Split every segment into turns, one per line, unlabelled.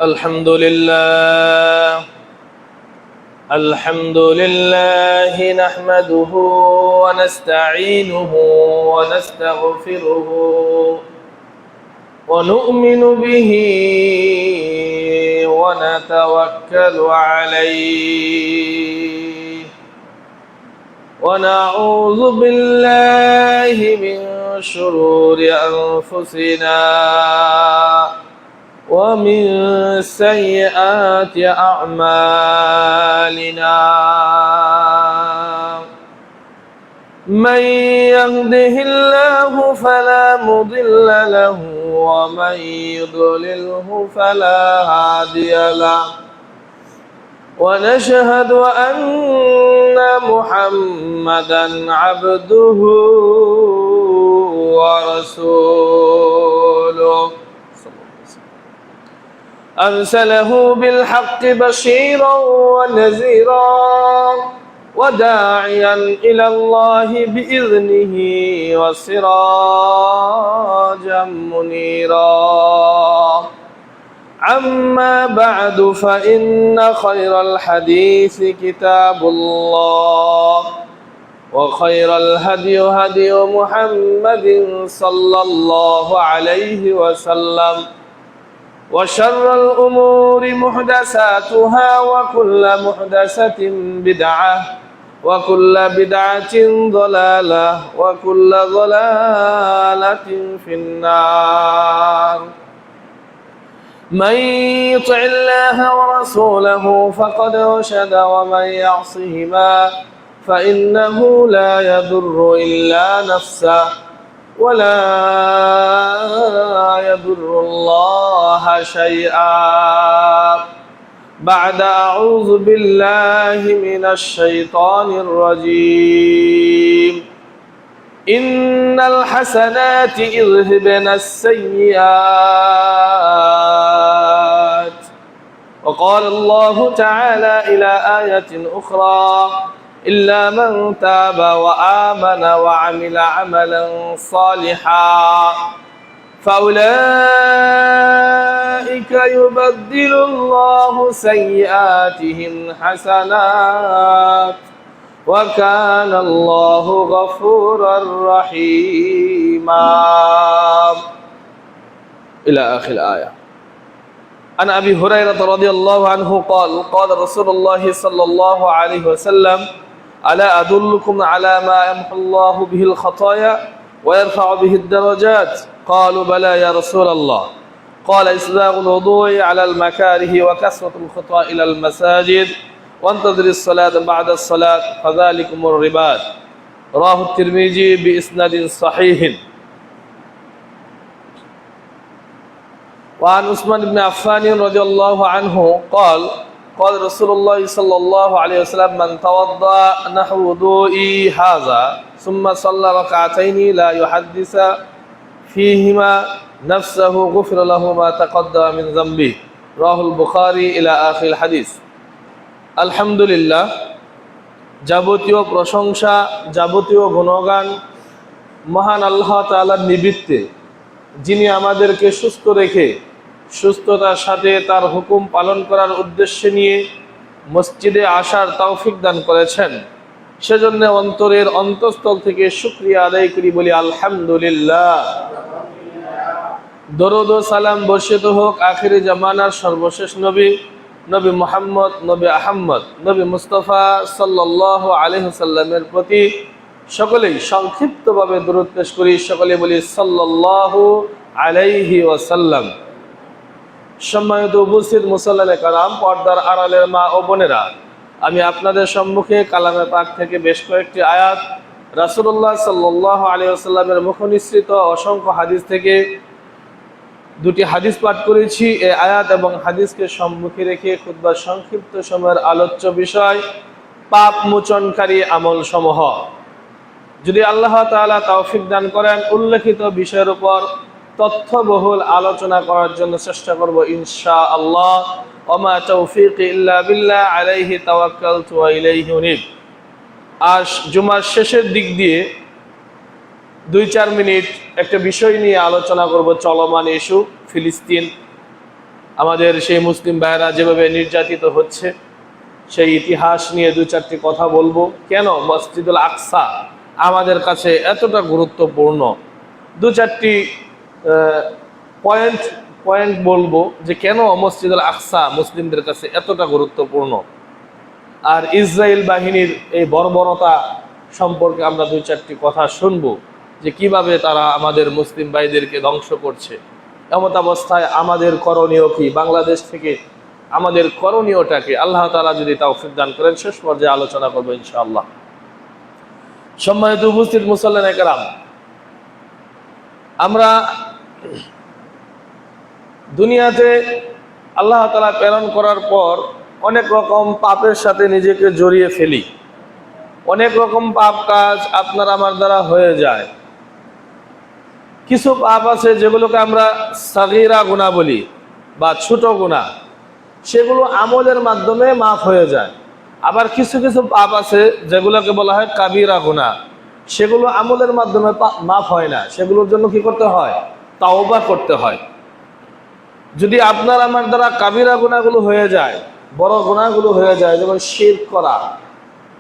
الحمد لله الحمد لله نحمده ونستعينه ونستغفره ونؤمن به ونتوكل عليه ونعوذ بالله من شرور أنفسنا ومن سيئات أعمالنا من يهده الله فلا مضل له ومن يضلله فلا هادي له ونشهد أن محمدًا عبده ورسوله أرسله بالحق بشيرا ونذيرا وداعيا إلى الله بإذنه وسراجا منيرا أما بعد فإن خير الحديث كتاب الله وخير الهدي هدي محمد صلى الله عليه وسلم وشر الأمور محدثاتها وكل محدثة بدعة وكل بدعة ضلالة وكل ضلالة في النار من يطع الله ورسوله فقد رشد ومن يعصهما فإنه لا يضر إلا نفسه ولا يضر الله شيئا بعد أعوذ بالله من الشيطان الرجيم إن الحسنات يذهبن السيئات وقال الله تعالى إلى آية أخرى إلا من تاب وآمن وعمل عملا صالحا فأولئك يبدل الله سيئاتهم حسنات وكان الله غفورا رحيما إلى آخر الآية. عن أبي هريرة رضي الله عنه قال قال رسول الله صلى الله عليه وسلم ألا أدلكم على ما يمحو الله به الخطايا ويرفع به الدرجات قالوا بلى يا رسول الله قال إسباغ الوضوء على المكاره وكثرة الخطى إلى المساجد وانتظر الصلاة بعد الصلاة فذلكم الرباط رواه الترمذي بإسناد صحيح. وعن عثمان بن عفان رضي الله عنه قال قال رسول الله صلى الله عليه وسلم من توضأ نحو وضوئي هذا ثم صلى ركعتين لا يحدث فيهما نفسه غفر له ما تقدم من ذنبه رواه البخاري إلى آخر الحديث. আলহামদুলিল্লাহ, যাবতীয় প্রশংসা যাবতীয় গুণগান মহান আল্লাহ তাআলার নিমিত্তে, যিনি আমাদেরকে সুস্থ রেখে সুস্থতার সাথে তার হুকুম পালন করার উদ্দেশ্যে নিয়ে মসজিদে আসার তৌফিক দান করেছেন। সেজন্য অন্তরের অন্তঃস্থল থেকে শুকরিয়া আদায় করি, বলি আলহামদুলিল্লাহ। দরুদ ও সালাম বর্ষিত হোক আখিরি জামানার সর্বশেষ নবী নবী মুহাম্মদ নবী আহমদ নবী মুস্তাফা সাল্লাল্লাহু আলাইহি ওয়াসাল্লামের প্রতি। সকলেই সংক্ষিপ্তভাবে দরুদ পেশ করি, সকলে বলি সাল্লাল্লাহু আলাইহি ওয়াসাল্লাম। সম্মানিত উপস্থিত মুসল্লিয়ানে কারাম, পর্দার আড়ালের মা ও বোনেরা, আমি আপনাদের সম্মুখে কালামে পাক থেকে বেশ কয়েকটি আয়াত, রাসূলুল্লাহ সাল্লাল্লাহু আলাইহি ওয়াসাল্লামের মুখনিসৃত অসংখ্য হাদিস থেকে দুটি হাদিস পাঠ করেছি। এই আয়াত এবং হাদিসকে সম্মুখে রেখে খুতবার সংক্ষিপ্ত সময়ের আলোচ্য বিষয় পাপ মোচনকারী আমল সমূহ। যদি আল্লাহ তাআলা তৌফিক দান করেন, উল্লেখিত বিষয়ের উপর তথ্যবহুল আলোচনা করার জন্য চেষ্টা করব ইনশাআল্লাহ। ওমা তৌফিকি ইল্লা বিল্লাহ, আলাইহি তাওয়াক্কালতু ওয়া ইলাইহি উনীব। আজ জুমার শেষের দিক দিয়ে 2-4 মিনিট একটা বিষয় নিয়ে আলোচনা করব, চলমান ইস্যু ফিলিস্তিন। আমাদের সেই মুসলিম ভাইয়েরা যেভাবে নির্যাতিত হচ্ছে সেই ইতিহাস নিয়ে দু চারটি কথা বলবো। কেন মসজিদুল আকসা আমাদের কাছে এতটা গুরুত্বপূর্ণ, দু চারটি পয়েন্ট বলবো যে কেন মসজিদুল আকসা মুসলিমদের কাছে এতটা গুরুত্বপূর্ণ। আর ইসরায়েল বাহিনীর এই বর্বরতা সম্পর্কে আমরা দুই চারটি কথা শুনবো যে কিভাবে তারা আমাদের মুসলিম ভাইদেরকে ধ্বংস করছে। এমত অবস্থায় আমাদের করণীয় কি, বাংলাদেশ থেকে আমাদের করণীয়টাকে আল্লাহ তাআলা যদি তৌফিক দান করেন শেষ পর্যায়ে আলোচনা করবো ইনশাআল্লাহ। সম্মানিত উপস্থিত মুসল্লিন একরাম, আমরা দুনিয়াতে আল্লাহ তাআলা প্রেরণ করার পর অনেক রকম পাপের সাথে নিজেকে জড়িয়ে ফেলি। অনেক রকম পাপ কাজ আপনার আমার দ্বারা হয়ে যায়। কিছু পাপ আছে যেগুলোকে আমরা সাগীরা গুনাহ বলি বা ছোট গুনাহ, সেগুলো আমলের মাধ্যমে মাফ হয়ে যায়। আবার কিছু কিছু পাপ আছে যেগুলোকে বলা হয় কাবীরা গুনাহ, সেগুলো আমলের মাধ্যমে মাফ হয় না, সেগুলোর জন্য কি করতে হয়? তাওবা করতে হয়। যদি আপনার আমার দ্বারা কাবীরা গুনাহগুলো হয়ে যায়, বড় গুনাহগুলো হয়ে যায়, যেমন শিরক করা,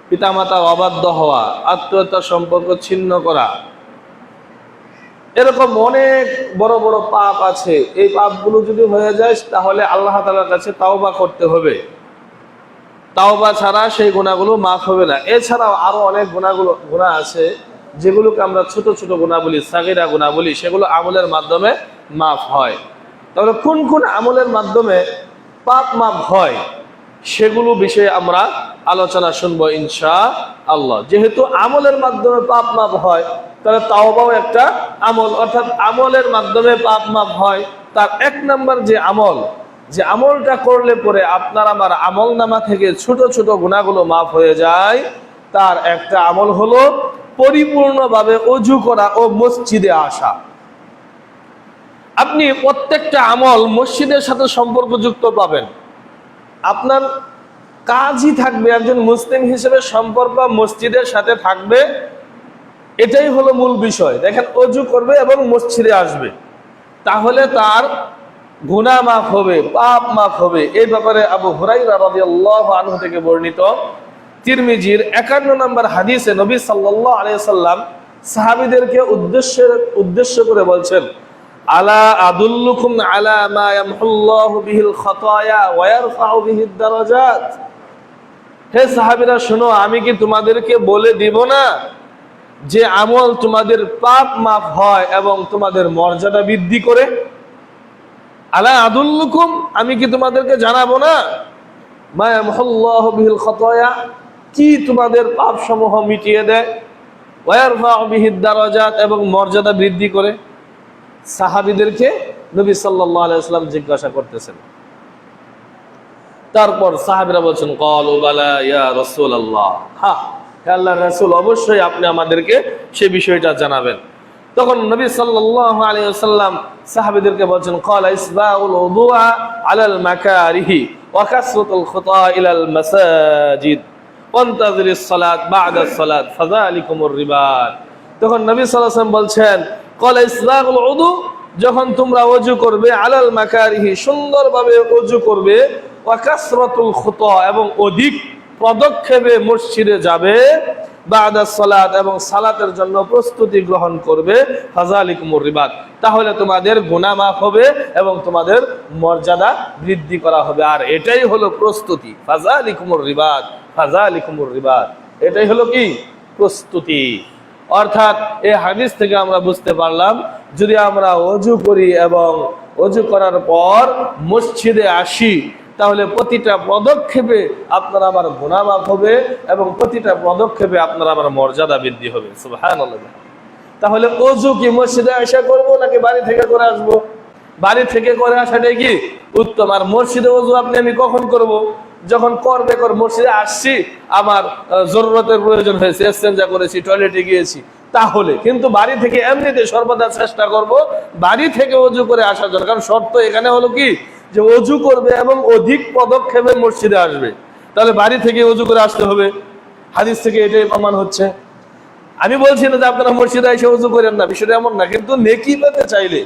পিতামাতা অবাধ্য হওয়া, আত্মীয়তার সম্পর্ক ছিন্ন করা, এরকম অনেক বড় বড় পাপ আছে। এই পাপগুলো যদি হয়ে যায় তাহলে আল্লাহ তাআলার কাছে তাওবা করতে হবে। তাওবা ছাড়া সেই গুনাহগুলো মাফ হবে না। এছাড়াও আরো অনেক গুনাহ আছে যেগুলোকে আমরা ছোট ছোট গুনাহ বলি, সাগীরা গুনাহ বলি, সেগুলো আমলের মাধ্যমে মাফ হয়। তাহলে কোন কোন আমলের মাধ্যমে পাপ মাফ হয় সেগুলো বিষয়ে আমরা আলোচনা শুনবো ইনশাআল্লাহ। যেহেতু আমলের মাধ্যমে পাপ মাফ হয়, তাহলে তাওবাও একটা আমল, অর্থাৎ আমলের মাধ্যমে পাপ মাফ হয়। তার এক নাম্বার যে আমলটা করলে পরে আপনার আমার আমল নামা থেকে ছোট ছোট গুনাহগুলো মাফ হয়ে যায়, তার একটা আমল হলো পরিপূর্ণভাবে ওযু করা ও মসজিদে আসা। আপনি প্রত্যেকটা আমল মসজিদের সাথে সম্পর্কযুক্ত পাবেন। আপনার কাজই থাকবে, একজন মুসলিম হিসেবে সম্পর্ক মসজিদের সাথে থাকবে, এটাই হলো মূল বিষয়। দেখেন, ওযু করবে এবং মসজিদে আসবে, তাহলে তার গুনাহ মাফ হবে, পাপ মাফ হবে। এই ব্যাপারে আবু হুরায়রা রাদিয়াল্লাহু আনহু থেকে বর্ণিত তিরমিজির 51 নম্বর হাদিসে নবী সাল্লাল্লাহু আলাইহি ওয়াসাল্লাম সাহাবীদেরকে উদ্দেশ্য করে বলছেন, আলা আদুল্লুকুম আলা মা ইয়ামহুল্লাহু বিহিল খাতায়া ওয়া ইয়ারফাউ বিহিদ দারাজাত। হে সাহাবীরা শোনো, আমি কি তোমাদেরকে বলে দিব না যে আমল তোমাদের পাপ মাফ হয় এবং তোমাদের মর্যাদা বৃদ্ধি করে? আলা আদুল্লুকুম, আমি কি তোমাদেরকে জানাবো না মা ইয়ামহুল্লাহু বিহিল খাতায়া, কি তোমাদের পাপ সমূহ মিটিয়ে দেয়, ওয়া ইয়ারফাউ বিহিদ দারাজাত, এবং মর্যাদা বৃদ্ধি করে? সাহাবীদেরকে নবী সাল্লাল্লাহু আলাইহি ওয়াসাল্লাম জিজ্ঞাসা করতেছেন। তারপর সাহাবীরা বলছেন, ক্বালু বালা ইয়া রাসূলুল্লাহ, হ্যাঁ হে আল্লাহর রাসূল, অবশ্যই আপনি আমাদেরকে সেই বিষয়টা জানাবেন। তখন নবী সাল্লাল্লাহু আলাইহি ওয়াসাল্লাম সাহাবীদেরকে বলছেন, ক্বালা ইসবাউল উযুআ আলাল মাকারিহি ওয়া কাসরাতুল খুতা ইলাল মাসাজিদ ওয়ান্তাযিরিস সালাত বা'দাস সালাত ফাযালিকুমুর রিবাত। তখন নবী সাল্লাল্লাহু আলাইহি ওয়াসাল্লাম বলছেন, ক্বালা ইসবাউল উযু, যখন তোমরা ওযু করবে, আলাল মাকারিহি, সুন্দরভাবে ওযু করবে, ওয়া কাসরাতুল খুতা, এবং অধিক পদক্ষেপে মসজিদে যাবে, বা'দাস সালাত, এবং সালাতের জন্য প্রস্তুতি গ্রহণ করবে, ফাযালিকুমুর রিবাত, তাহলে তোমাদের গুনাহ মাফ হবে এবং তোমাদের মর্যাদা বৃদ্ধি করা হবে। আর এটাই হলো প্রস্তুতি, ফাযালিকুমুর রিবাত, ফাযালিকুমুর রিবাত, এটাই হলো কি? প্রস্তুতি। অর্থাৎ এই হাদিস থেকে আমরা বুঝতে পারলাম, যদি আমরা ওযু করি এবং ওযু করার পর মসজিদে আসি, তাহলে প্রতিটা পদক্ষেপে আপনার আমার গুনাহ মাফ হবে এবং প্রতিটা পদক্ষেপে আপনার আমার মর্যাদা বৃদ্ধি হবে। সুবহানাল্লাহ। তাহলে ওযু কি মসজিদে এসে করব নাকি বাড়ি থেকে করে আসব? বাড়ি থেকে করে আসাটাই কি উত্তম। আর মসজিদে ওযু আমি কখন করব? যখন মসজিদে আসছি, আমার জরুরতের প্রয়োজন হয়েছে, ইস্তেঞ্জা করেছি, টয়লেটে গিয়েছি, তাহলে। কিন্তু বাড়ি থেকে এমনিতে সর্বদা চেষ্টা করব বাড়ি থেকে ওযু করে আসার জন্য। কারণ শর্ত এখানে হলো কি, যে ওযু করবে এবং অধিক পদক্ষেপে মসজিদে আসবে, তাহলে বাড়ি থেকে ওযু করে আসতে হবে। হাদিস থেকে এটাই প্রমাণ হচ্ছে। আমি বলছি না যে আপনারা মসজিদে এসে ওযু করেন না, বিষয়টা এমন না, কিন্তু নেকি পেতে চাইলে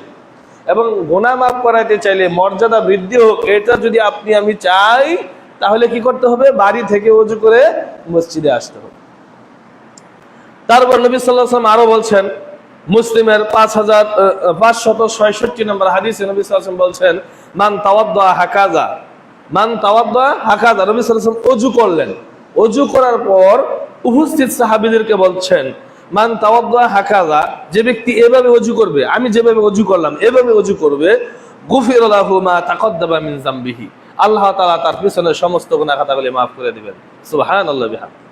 এবং গুনাহ মাফ করাইতে চাইলে, মর্যাদা বৃদ্ধি হোক, এটা যদি আপনি আমি চাই, তাহলে কি করতে হবে? বাড়ি থেকে ওযু করে মসজিদে আসতে হবে। তারপর নবী সাল্লাল্লাহু আলাইহি ওয়াসাল্লাম আরো বলছেন, মুসলিমের 5566 নম্বর হাদিসে নবী সাল্লাল্লাহু আলাইহি ওয়াসাল্লাম বলছেন, মান তাওয়াদ্দা হাকাযা, মান তাওয়াদ্দা হাকাযা। নবী সাল্লাল্লাহু আলাইহি ওয়াসাল্লাম ওযু করলেন, ওযু করার পর উপস্থিত সাহাবীদেরকে বলছেন, মান তাওয়াদ্দা হাকাযা, যে ব্যক্তি এভাবে ওযু করবে, আমি যেভাবে ওযু করলাম এভাবে ওযু করবে, গুফিরা লাহু মা তাকদ্দামা মিন যামবিহি, আল্লাহ তাআলা তার পিছনের সমস্ত গুনাহ খাতাগুলি মাফ করে দিবেন। সুবহানাল্লাহ বিহামদিহি।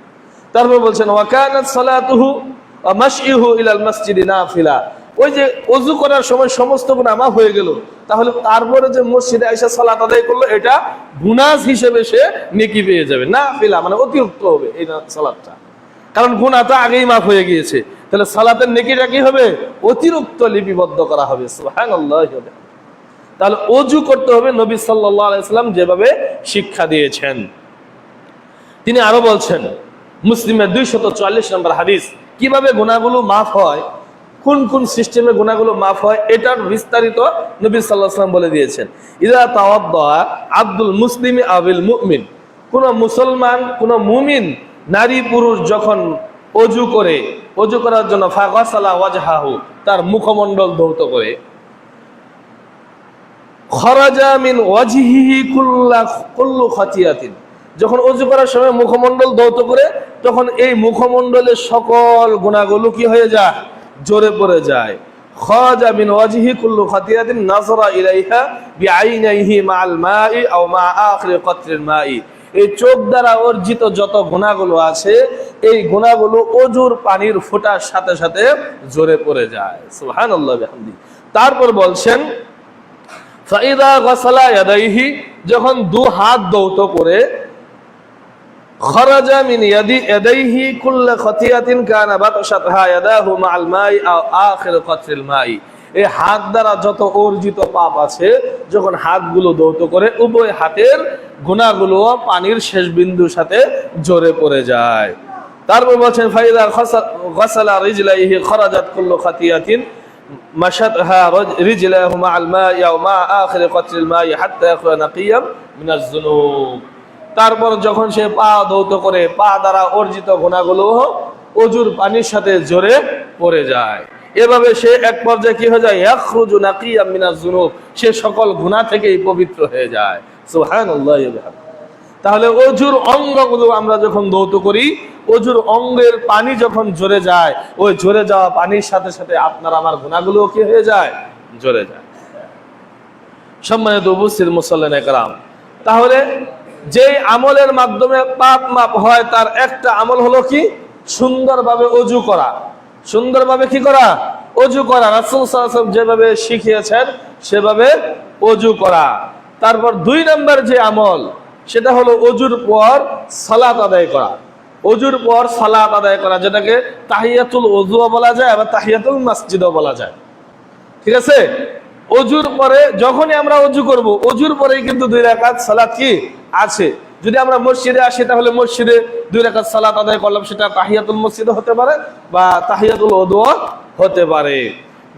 তারপর বলছেন, ওয়া কানাত সালাতুহু ওয়া মাশইহু ইলাল মাসজিদি নাফিলা, ওই যে ওযু করার সময় সমস্ত গুনাহ মাফ হয়ে গেল, তাহলে তারপরে যে মসজিদে আইসা সালাত আদায় করলো, এটা গুনাহ হিসেবে সে নেকি পেয়ে যাবে। নাফিলা মানে অতিরিক্ত হবে এই সালাতটা, কারণ গুনাহটা আগেই মাফ হয়ে গিয়েছে। তাহলে সালাতের নেকিটা কি হবে? অতিরিক্ত লিপিবদ্ধ করা হবে। সুবহানাল্লাহ। তাহলে ওযু করতে হবে নবী সাল্লাল্লাহু আলাইহি ওয়াসাল্লাম যেভাবে শিক্ষা দিয়েছেন। তিনি আরো বলছেন, মুসলিমের 244 নম্বর হাদিস, কিভাবে গুনাহগুলো মাফ হয়, কোন কোন সিস্টেমে গুনাহগুলো মাফ হয়, এটার বিস্তারিত নবী সাল্লাল্লাহু আলাইহি ওয়াসাল্লাম বলে দিয়েছেন। ইযা তাওয়াদ্দা আব্দুল মুসলিমি আবিল মুমিন, কোন মুসলমান, কোন মুমিন নারী পুরুষ যখন ওযু করে, ওযু করার জন্য ফাগাসালা ওয়াজহাহু, তার মুখমণ্ডল ধৌত করে, খরাজা মিন ওয়াজহিহি কুল্লু খাতিয়াতিন, যখন ওযু করার সময় মুখমণ্ডল ধৌত করে, তখন এই মুখমণ্ডলের সকল গুনাহগুলো কি হয়ে যায়? জোরে পড়ে যায়। খরাজা মিন ওয়াজহি কুল্লু খাতিয়াতিন নাযরা ইলাইহা বিআইনাইহি মাআল মাই আও মা আখিরি কতরিল মাই, এই চোখ দ্বারা অর্জিত যত গুনাহগুলো আছে, এই গুনাহগুলো ওযুর পানির ফোঁটার সাথে সাথে জোরে পড়ে যায়। সুবহানাল্লাহ বিহামদিহি। তারপর বলছেন, ফাইদা গাসালা ইয়াদাইহি, যখন দু হাত ধৌত করে, খরাজা মিন ইয়াদাইহি কুল্লু খাতিয়াতিন কানা বাতাশাতহা ইয়াদাহু মাআল মাই আও আখির কতরিল মাই, এই হাত দ্বারা যত অর্জিত পাপ আছে, যখন হাতগুলো ধৌত করে, উভয় হাতের গুনাহগুলো পানির শেষ বিন্দুর সাথে জোরে পড়ে যায়। তারপর বলছেন, ফাইদা গাসালা রিজলাইহি খরাজাত কুল্লু খাতিয়াতিন মাশাতহা রিজলাহু মাআল মাই আও মা আখির কতরিল মাই হাত্তা ইয়াকুনা নাকিয়াম মিনাজ যুনুব, তারপর যখন সে পা ধৌত করে, পা দ্বারা অর্জিত গুনাহগুলো ওযুর পানির সাথে জোরে পড়ে যায়। এভাবে সে এক পর্যায়ে কি হয়ে যায়? ইয়াখরুজু নাকিয়াম মিনাজ যুনুব, সে সকল গুনাহ থেকেই পবিত্র হয়ে যায়। সুবহানাল্লাহ। তাহলে ওযুর অঙ্গগুলো আমরা যখন ধৌত করি, ওযুর অঙ্গের পানি যখন জোরে যায়, ওই জোরে যাওয়া পানির সাথে সাথে আপনার আমার গুনাহগুলো কি হয়ে যায়? জোরে যায়। সম্মানিত উপস্থিত মুসল্লিনে কেরাম, তাহলে যে আমলের মাধ্যমে পাপ মাপ হয়, তার একটা আমল হলো কি? সুন্দরভাবে ওযু করা। সুন্দরভাবে কি করা? ওযু করা। রাসূল সাল্লাল্লাহু আলাইহি ওয়াসাল্লাম যেভাবে শিখিয়েছেন সেভাবে ওযু করা। তারপর 2 নম্বর যে আমল, সেটা হলো ওযুর পর সালাত আদায় করা। ওযুর পর সালাত আদায় করা, যেটাকে তাহিয়াতুল ওযুও বলা যায়, আবার তাহিয়াতুল মসজিদও বলা যায়। ঠিক আছে? ওযুর পরে যখনই আমরা ওযু করব, ওযুর পরেই কিন্তু 2 রাকাত সালাত কি আছে। যদি আমরা মসজিদে আসি, তাহলে মসজিদে 2 রাকাত সালাত আদায় করলাম, সেটা তাহিয়াতুল মসজিদ হতে পারে বা তাহিয়াতুল ওযুও হতে পারে।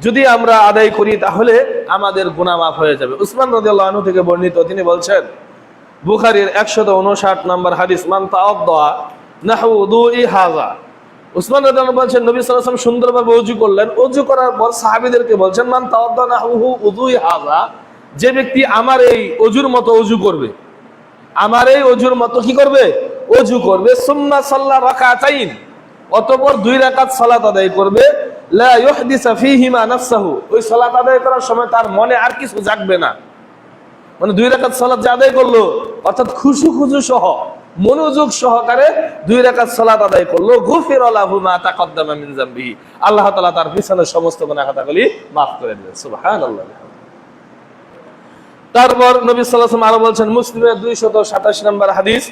যদি আমরা আদায় করি, তাহলে আমাদের গুনাহ মাফ হয়ে যাবে। উসমান রাদিয়াল্লাহু আনহু থেকে বর্ণিত, তিনি বলছেন, বুখারীর 159 নম্বর হাদিস, মান তাওয়াদ্দা নাহু উযুই হাযা, উসমান রাদিয়াল্লাহু আনহু বলছেন, নবী সাল্লাল্লাহু আলাইহি ওয়াসাল্লাম সুন্দরভাবে ওযু করলেন। ওযু করার পর সাহাবীদেরকে বলছেন, মান তাওয়াদ্দা নাহু উযুই হাযা, যে ব্যক্তি আমার এই ওযুর মতো ওযু করবে, আমার এই ওযুর মতো কি করবে? ওযু করবে। সুম্মা সাল্লা রাকাতাইন, অতঃপর 2 রাকাত সালাত আদায় করবে। লা ইউহদিসু ফীহিমা নাফসাহু, ওই সালাত আদায় করার সময় তার মনে আর কিছু জাগবে না। মানে 2 রাকাত সালাত যে আদায় করলো, অর্থাৎ খুশু সহ, মনোযোগ সহকারে 2 রাকাত সালাত আদায় করলো, গুফিরা লাহু মা তাকদ্দামা মিন যামবিহি, আল্লাহ তাআলা তার পিছনের সমস্ত গুনাহ খাতাগুলি মাফ করে দেবেন। সুবহানাল্লাহ। তারপর নবী সাল্লাল্লাহু আলাইহি ওয়াসাল্লাম আরো বলছেন, মুসলিমের 227 নম্বর হাদিস,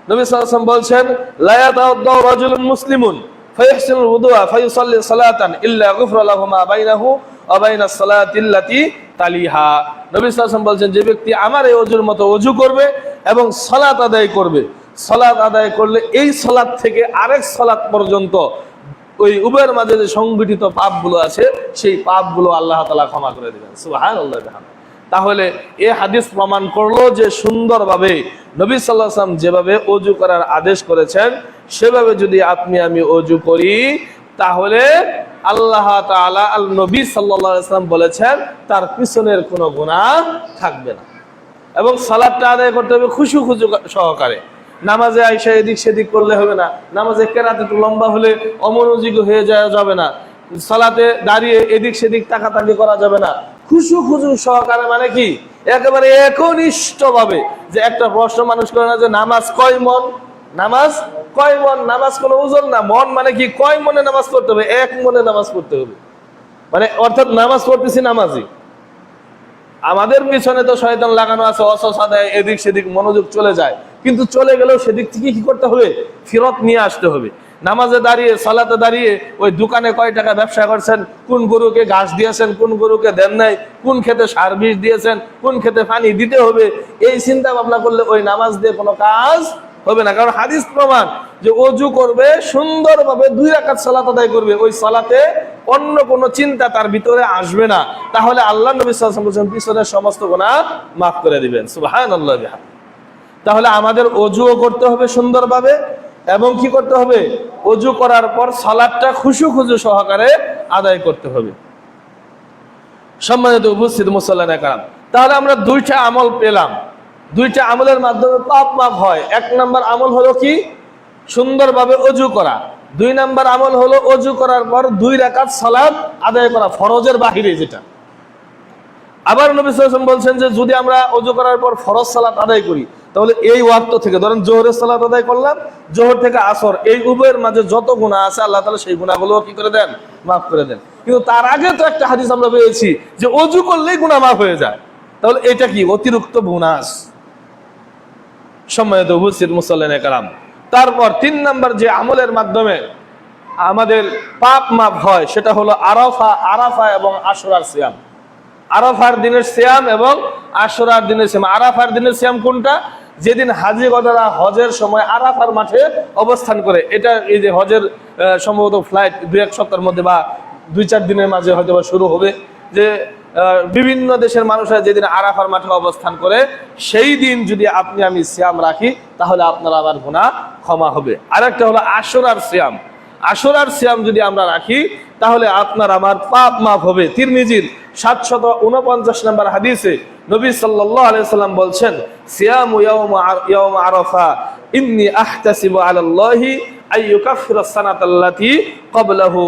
নবী সাল্লাল্লাহু আলাইহি ওয়াসাল্লাম বলছেন, লা ইয়াতাওয়াদ্দাউ রাজুলুন মুসলিমুন ফায়াহসিনুল ওযুআ ফায়ুসাল্লি সালাতান ইল্লা গুফিরা লাহু মা বাইনাহু ওয়া বাইনাস সালাতিল্লাতী তালিহা। নবী সাল্লাল্লাহু আলাইহি ওয়াসাল্লাম বলছেন, যে ব্যক্তি আমার এই ওযুর মতো ওযু করবে এবং সালাত আদায় করবে, সালাত আদায় করলে এই সালাত থেকে আরেক সালাত পর্যন্ত ওই উভয়ের মাঝে যে সংগঠিত পাপগুলো আছে সেই পাপগুলো আল্লাহ তাআলা ক্ষমা করে দিবেন। সুবহানাল্লাহ। তাহলে এই হাদিস প্রমাণ করলো যে সুন্দরভাবে নবী সাল্লাল্লাহু আলাইহি ওয়াসাল্লাম যেভাবে ওযু করার আদেশ করেছেন সেভাবে যদি আপনি আমি ওযু করি তাহলে আল্লাহ তাআলা আল নবী সাল্লাল্লাহু আলাইহি ওয়াসাল্লাম বলেছেন তার পিছনের কোনো গুনাহ থাকবে না। এবং সালাতটা আদায় করতে হবে খুশু সহকারে। নামাজে আইসা এদিক সেদিক করলে হবে না, নামাজে কেরাত একটু লম্বা হলে অমনোযোগী হয়ে যাবে না, সালাতে দাঁড়িয়ে এদিক সেদিক তাকাতাকি করা যাবে না। খুশু সহকারে মানে কি একেবারে একনিষ্ঠ ভাবে। যে একটা প্রশ্ন মানুষ করে না যে নামাজ কয় মন, নামাজ কয় মন, নামাজ কোনো ওজন না। মন মানে কি কয় মনে নামাজ পড়তে হবে, এক মনে নামাজ পড়তে হবে। মানে অর্থাৎ নামাজ পড়তেছি নামাজি। আমাদের পিছনে তো শয়তান লাগানো আছে, অসসা দেয়, এদিক সেদিক মনোযোগ চলে যায়, কিন্তু চলে গেলেও সেদিক থেকে কি করতে হবে, ফেরত নিয়ে আসতে হবে। নামাজে দাঁড়িয়ে সালাতে দাঁড়িয়ে ওই দোকানে কয় টাকা ব্যবসা করছেন, কোন গরুকে ঘাস দিয়েছেন, কোন গরুকে দেন নাই, কোন খেতে সার বিষ দিয়েছেন, কোন খেতে পানি দিতে হবে, এই চিন্তা ভাবনা করলে ওই নামাজ দিয়ে কোনো কাজ হবে না। কারণ হাদিস প্রমাণ যে ওযু করবে সুন্দরভাবে 2 রাকাত সালাত আদায় করবে, ওই সালাতে অন্য কোনো চিন্তা তার ভিতরে আসবে না। তাহলে আল্লাহ নবী সাল্লাল্লাহু আলাইহি ওয়াসাল্লাম পিছনের সমস্ত গুনাহ মাফ করে দিবেন। সুবহানাল্লাহ। তাহলে আমাদের ওযুও করতে হবে সুন্দরভাবে এবং কি করতে হবে, ওযু করার পর সালাতটা খুশু সহকারে আদায় করতে হবে। সম্মানিত উপস্থিত মুসল্লিয়ানে কেরাম, তাহলে আমরা 2টা আমল পেলাম। 2টা আমলের মাধ্যমে পাপ মাফ হয়। 1 নাম্বার আমল হলো কি, সুন্দরভাবে ওযু করা। 2 নাম্বার আমল হলো ওযু করার পর 2 রাকাত সালাত আদায় করা, ফরজের বাহিরে যেটা। আবার নবী সাল্লাল্লাহু আলাইহি ওয়াসাল্লাম বলছেন যে যদি আমরা ওযু করার পর ফরজ সালাত আদায় করি তাহলে এই ওয়াক্ত থেকে, ধরেন জোহরের সালাত আদায় করলাম, জোহর থেকে আসর, এই উভয়ের মাঝে যত গুনাহ আছে আল্লাহ তাআলা সেই গুনাহগুলো কি করে দেন, মাফ করে দেন। কিন্তু তার আগে তো একটা হাদিস আমরা পেয়েছি যে ওযু করলেই গুনাহ মাফ হয়ে যায়। তাহলে এটা কি অতিরিক্ত বোনাস। সম্মানিত উপস্থিত মুসল্লিয়ানে কেরাম, তারপর 3 নাম্বার যে আমলের মাধ্যমে আমাদের পাপ মাফ হয় সেটা হলো আরাফা এবং আশুরার সিয়াম। আরাফার দিনের সিয়াম এবং আশুরার দিনের সিয়াম। আরাফার দিনের সিয়াম কোনটা, যেদিন হাজী গণরা হজের সময় আরাফার মাঠে অবস্থান করে। এটা এই যে হজের সম্ভবত ফ্লাইট 2-1 সপ্তাহের মধ্যে বা 2-4 দিনের মাঝে হয়তো শুরু হবে, যে বিভিন্ন দেশের মানুষরা যেদিন আরাফার মাঠে অবস্থান করে সেই দিন যদি আপনি আমি সিয়াম রাখি তাহলে আপনার আবার গুনাহ ক্ষমা হবে। আরেকটা হলো আশুরার সিয়াম। আশুরার সিয়াম যদি আমরা রাখি তাহলে আপনার আমার পাপ মাফ হবে। তিরমিজির 749 নম্বর হাদিসে নবী সাল্লাল্লাহু আলাইহি সাল্লাম বলছেন, সিয়ামু ইয়াউম আরাফা ইন্নী আহতাসিবু আলাল্লাহি আইয়ুকাফিরা সানাতাল্লাতী ক্বাবলাহু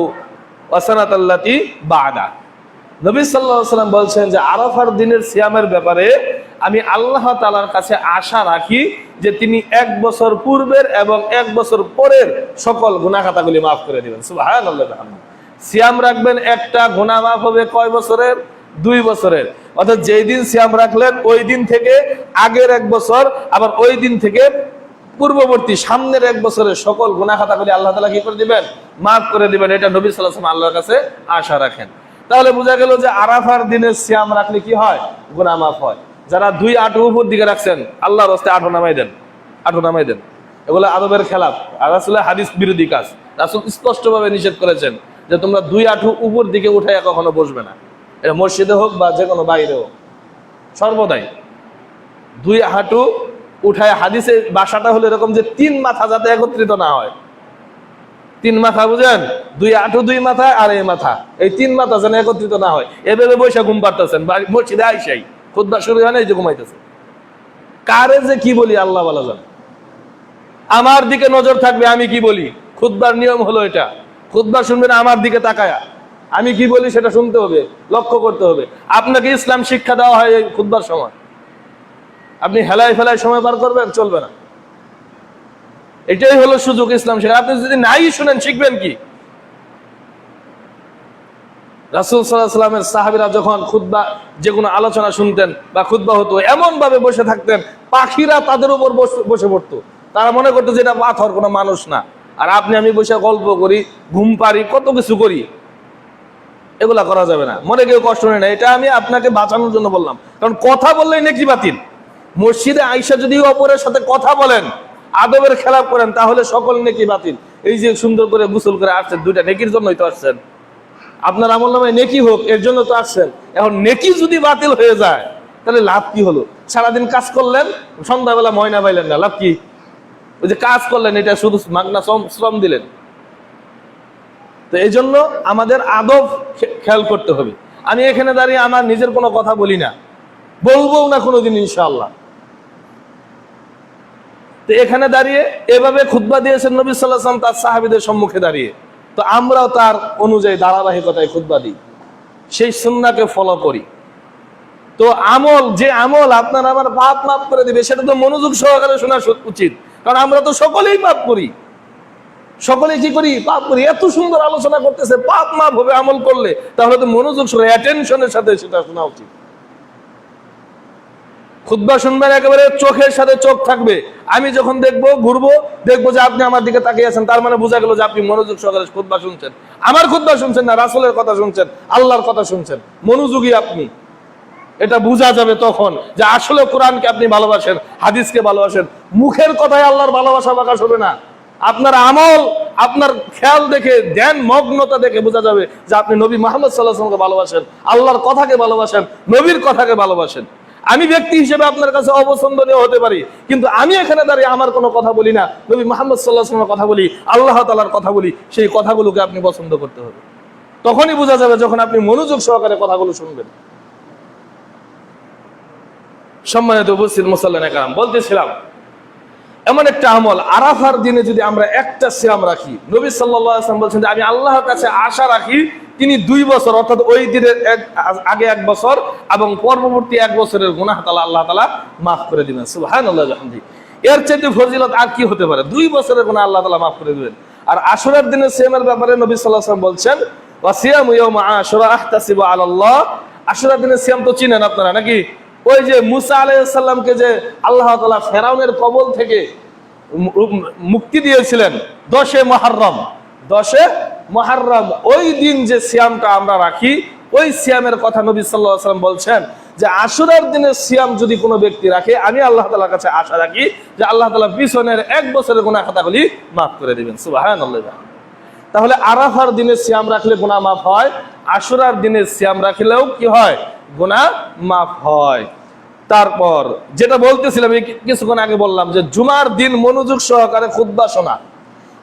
ওয়া সানাতাল্লাতী বা'দা। নবী সাল্লাল্লাহু আলাইহি সাল্লাম বলছেন যে আরাফার দিনের সিয়ামের ব্যাপারে আমি আল্লাহ তাআলার কাছে আশা রাখি যে তিনি 1 বছর পূর্বের এবং 1 বছর পরের সকল গুনাহ খাতাগুলি মাফ করে দিবেন। সুবহানাল্লাহ। সিয়াম রাখবেন, একটা গুনাহ মাফ হবে কয় বছরের, 2 বছরের। অর্থাৎ যেই দিন সিয়াম রাখলেন ওই দিন থেকে আগের 1 বছর, আবার ওই দিন থেকে পূর্ববর্তী সামনের 1 বছরের সকল গুনাহ খাতাগুলি আল্লাহ তাআলা কি করে দিবেন, মাফ করে দিবেন। এটা নবী সাল্লাল্লাহু আলাইহি ওয়াসাল্লাম আল্লাহর কাছে আশা রাখেন। তাহলে বোঝা গেল যে আরাফার দিনের সিয়াম রাখলে কি হয়, গুনাহ মাফ হয়। যারা 2 আঁটু উপর দিকে রাখছেন আল্লাহর রাস্তায় আঁটু নামাই দেন, আঁটু নামাই দেন। এগুলো আদবের খেলাফ, আর রাসূলের হাদিস বিরোধী কাজ। রাসূল স্পষ্টভাবে নিষেধ করেছেন যে তোমরা 2 আঁটু উপর দিকে উঠাইয়া কখনো বসবে না। এটা মসজিদে হোক বা যে কোনো বাইরে হোক, সর্বদাই 2 হাঁটু উঠায়। হাদিসের ভাষাটা হলো এরকম যে 3 মাথা যাতে একত্রিত না হয়। 3 মাথা বুঝেন, 2 হাঁটু 2 মাথা আর এই মাথা, এই 3 মাথা যেন একত্রিত না হয়। এভাবে বৈশা ঘুম পাড়তেছেন মসজিদে আইসাই, খুতবা শুরু হয় না, এই যে ঘুমাইতেছে। কারে যে কি বলি আল্লাহ ভালো জানে। আমার দিকে নজর থাকবে আমি কি বলি। খুতবার নিয়ম হলো এটা, খুতবা শুনবেন আমার দিকে তাকায়া, আমি কি বলি সেটা শুনতে হবে, লক্ষ্য করতে হবে। আপনাকে ইসলাম শিক্ষা দেওয়া হয় এই খুতবার সময়। আপনি হেলায় ফেলায় সময় পার করবেন, চলবে না। এটাই হলো সুযোগ ইসলাম শিক্ষা। আপনি যদি নাই শুনেন শিখবেন কি। রাসূল সাল্লাল্লাহু আলাইহি ওয়াসাল্লামের সাহাবীরা যখন খুতবা যে কোনো আলোচনা শুনতেন বা খুতবা হতো, এমন ভাবে বসে থাকতেন পাখিরা তাদের উপর বসে পড়তো। তারা মনে করতো যে এটা পাথর, কোনো মানুষ না। আর আপনি আমি বসে গল্প করি, ঘুম পারি, কত কিছু করি। এগুলা করা যাবে না, মনে কেউ কষ্ট নেই না। এটা আমি আপনাকে বাঁচানোর জন্য বললাম, কারণ কথা বললেই নেকি বাতিল। মসজিদে আইসা যদি অপরের সাথে কথা বলেন, আদবের খেলাপ করেন, তাহলে সকল নেকি বাতিল। এই যে সুন্দর করে গোসল করে আসছেন, দুইটা নেকির জন্যই তো আসছেন। আপনার আমলনামায় নেকি হোক এর জন্য তো আসছেন। এখন নেকি যদি বাতিল হয়ে যায় তাহলে লাভ কি হলো? সারাদিন কাজ করলেন, সন্ধ্যাবেলা ময়না পাইলেন না, লাভ কি? ওই যে কাজ করলেন এটা শুধু মাগনা শ্রম দিলেন। তো এই জন্য আমাদের আদব খেয়াল করতে হবে। আমি এখানে দাঁড়িয়ে আমার নিজের কোনো কথা বলি না, বলবো না কোনোদিন ইনশাআল্লাহ। তো এখানে দাঁড়িয়ে এভাবে খুতবা দিয়েছেন নবী সাল্লাল্লাহু আলাইহি ওয়াসাল্লাম তার সাহাবীদের সম্মুখে দাঁড়িয়ে। তো আমরাও তার অনুযায়ী ধারাবাহিকতায় খুতবা দিই, সেই সুন্নাহকে ফলো করি। তো আমল, যে আমল আপনার আমার পাপ মাফ করে দিবে, সেটা তো মনোযোগ সহকারে শোনা উচিত। কারণ আমরা তো সকলেই পাপ করি, সকলে কি করি? পাপ করি। এত সুন্দর আলোচনা করতেছে, পাপ মাফ হবে আমল করলে, তাহলে তো মনোযোগ সহকারে অ্যাটেনশনের সাথে সেটা শোনা উচিত। খুতবা শুনবেন একেবারে চোখের সাথে চোখ থাকবে। আমি যখন দেখবো, ঘুরবো, দেখবো যে আপনি আমার দিকে তাকিয়ে আছেন, তার মানে বোঝা গেল যে আপনি মনোযোগ সহকারে খুতবা শুনছেন। আমার খুতবা শুনছেন না, রাসূলের কথা শুনছেন, আল্লাহর কথা শুনছেন, মনোযোগী আপনি। এটা বোঝা যাবে তখন যে আসলে কোরআনকে আপনি ভালোবাসেন, হাদিসকে ভালোবাসেন। মুখের কথায় আল্লাহর ভালোবাসা প্রকাশ হবে না, আপনার আমল, আপনার খেয়াল দেখে, ধ্যান মগ্নতা দেখে বোঝা যাবে যে আপনি নবী মুহাম্মদ সাল্লাল্লাহু আলাইহি ওয়াসাল্লামকে ভালোবাসেন, আল্লাহর কথাকে ভালোবাসেন, নবীর কথাকে ভালোবাসেন। আমি ব্যক্তি হিসেবে আপনার কাছে অপছন্দনীয় হতে পারি, কিন্তু আমি এখানে দাঁড়িয়ে আমার কোনো কথা বলি না, নবী মুহাম্মদ সাল্লাল্লাহু আলাইহি ওয়াসাল্লামের কথা বলি, আল্লাহ তাআলার কথা বলি। সেই কথাগুলোকে আপনি পছন্দ করতে হবে। তখনই বোঝা যাবে যখন আপনি মনোযোগ সহকারে কথাগুলো শুনবেন। সম্মানিত উপস্থিত মুসল্লিয়ানে কেরাম, বলতেছিলাম এমন একটা আমল, আরাফার দিনে যদি আমরা একটা সিয়াম রাখি, নবী সাল্লাল্লাহু আলাইহি ওয়াসাল্লাম বলছেন যে আমি আল্লাহর কাছে আশা রাখি তিনি 2 বছর, অর্থাৎ ওই দিনের আগে 1 বছর এবং পরবর্তী 1 বছরের গুনাহ আল্লাহ তাআলা মাফ করে দিবেন। সুবহানাল্লাহ ওয়া বিহামদিহি। এর চাইতে ফজিলত আর কি হতে পারে? 2 বছরের গুনাহ আল্লাহ তাআলা মাফ করে দিবেন। আর আশুরার দিনের সিয়ামের ব্যাপারে নবী সাল্লাল্লাহু আলাইহি ওয়াসাল্লাম বলছেন ওয়া সিয়ামু ইয়াউমা আশুরা আহতাসিবু আলাল্লাহ। আশুরার দিনের সিয়াম তো চিনেন আপনারা নাকি? ওই যে মুসা আলাইহিস সালামকে যে আল্লাহ তাআলা ফেরাউনের কবল থেকে মুক্তি দিয়েছিলেন 10 মুহররম, 10 মুহররম, ওই দিন যে সিয়ামটা আমরা রাখি, ওই সিয়ামের কথা নবী সাল্লাল্লাহু আলাইহি ওয়াসাল্লাম বলছেন যে আশুরার দিনের সিয়াম যদি কোনো ব্যক্তি রাখে, আমি আল্লাহ তাআলার কাছে আশা রাখি যে আল্লাহ তাআলা পিছনের 1 বছরের গুনাহ খাতাগুলি মাফ করে দিবেন। সুবহানাল্লাহ। তাহলে আরাফার দিনে সিয়াম রাখলে গুনাহ মাফ হয়, আশুরার দিনে সিয়াম রাখলেও কি হয়? গুনাহ মাফ হয়। তারপর যেটা বলতেছিলাম কিছুক্ষণ আগে বললাম যে জুমার দিন মনোযোগ সহকারে খুতবা শোনা।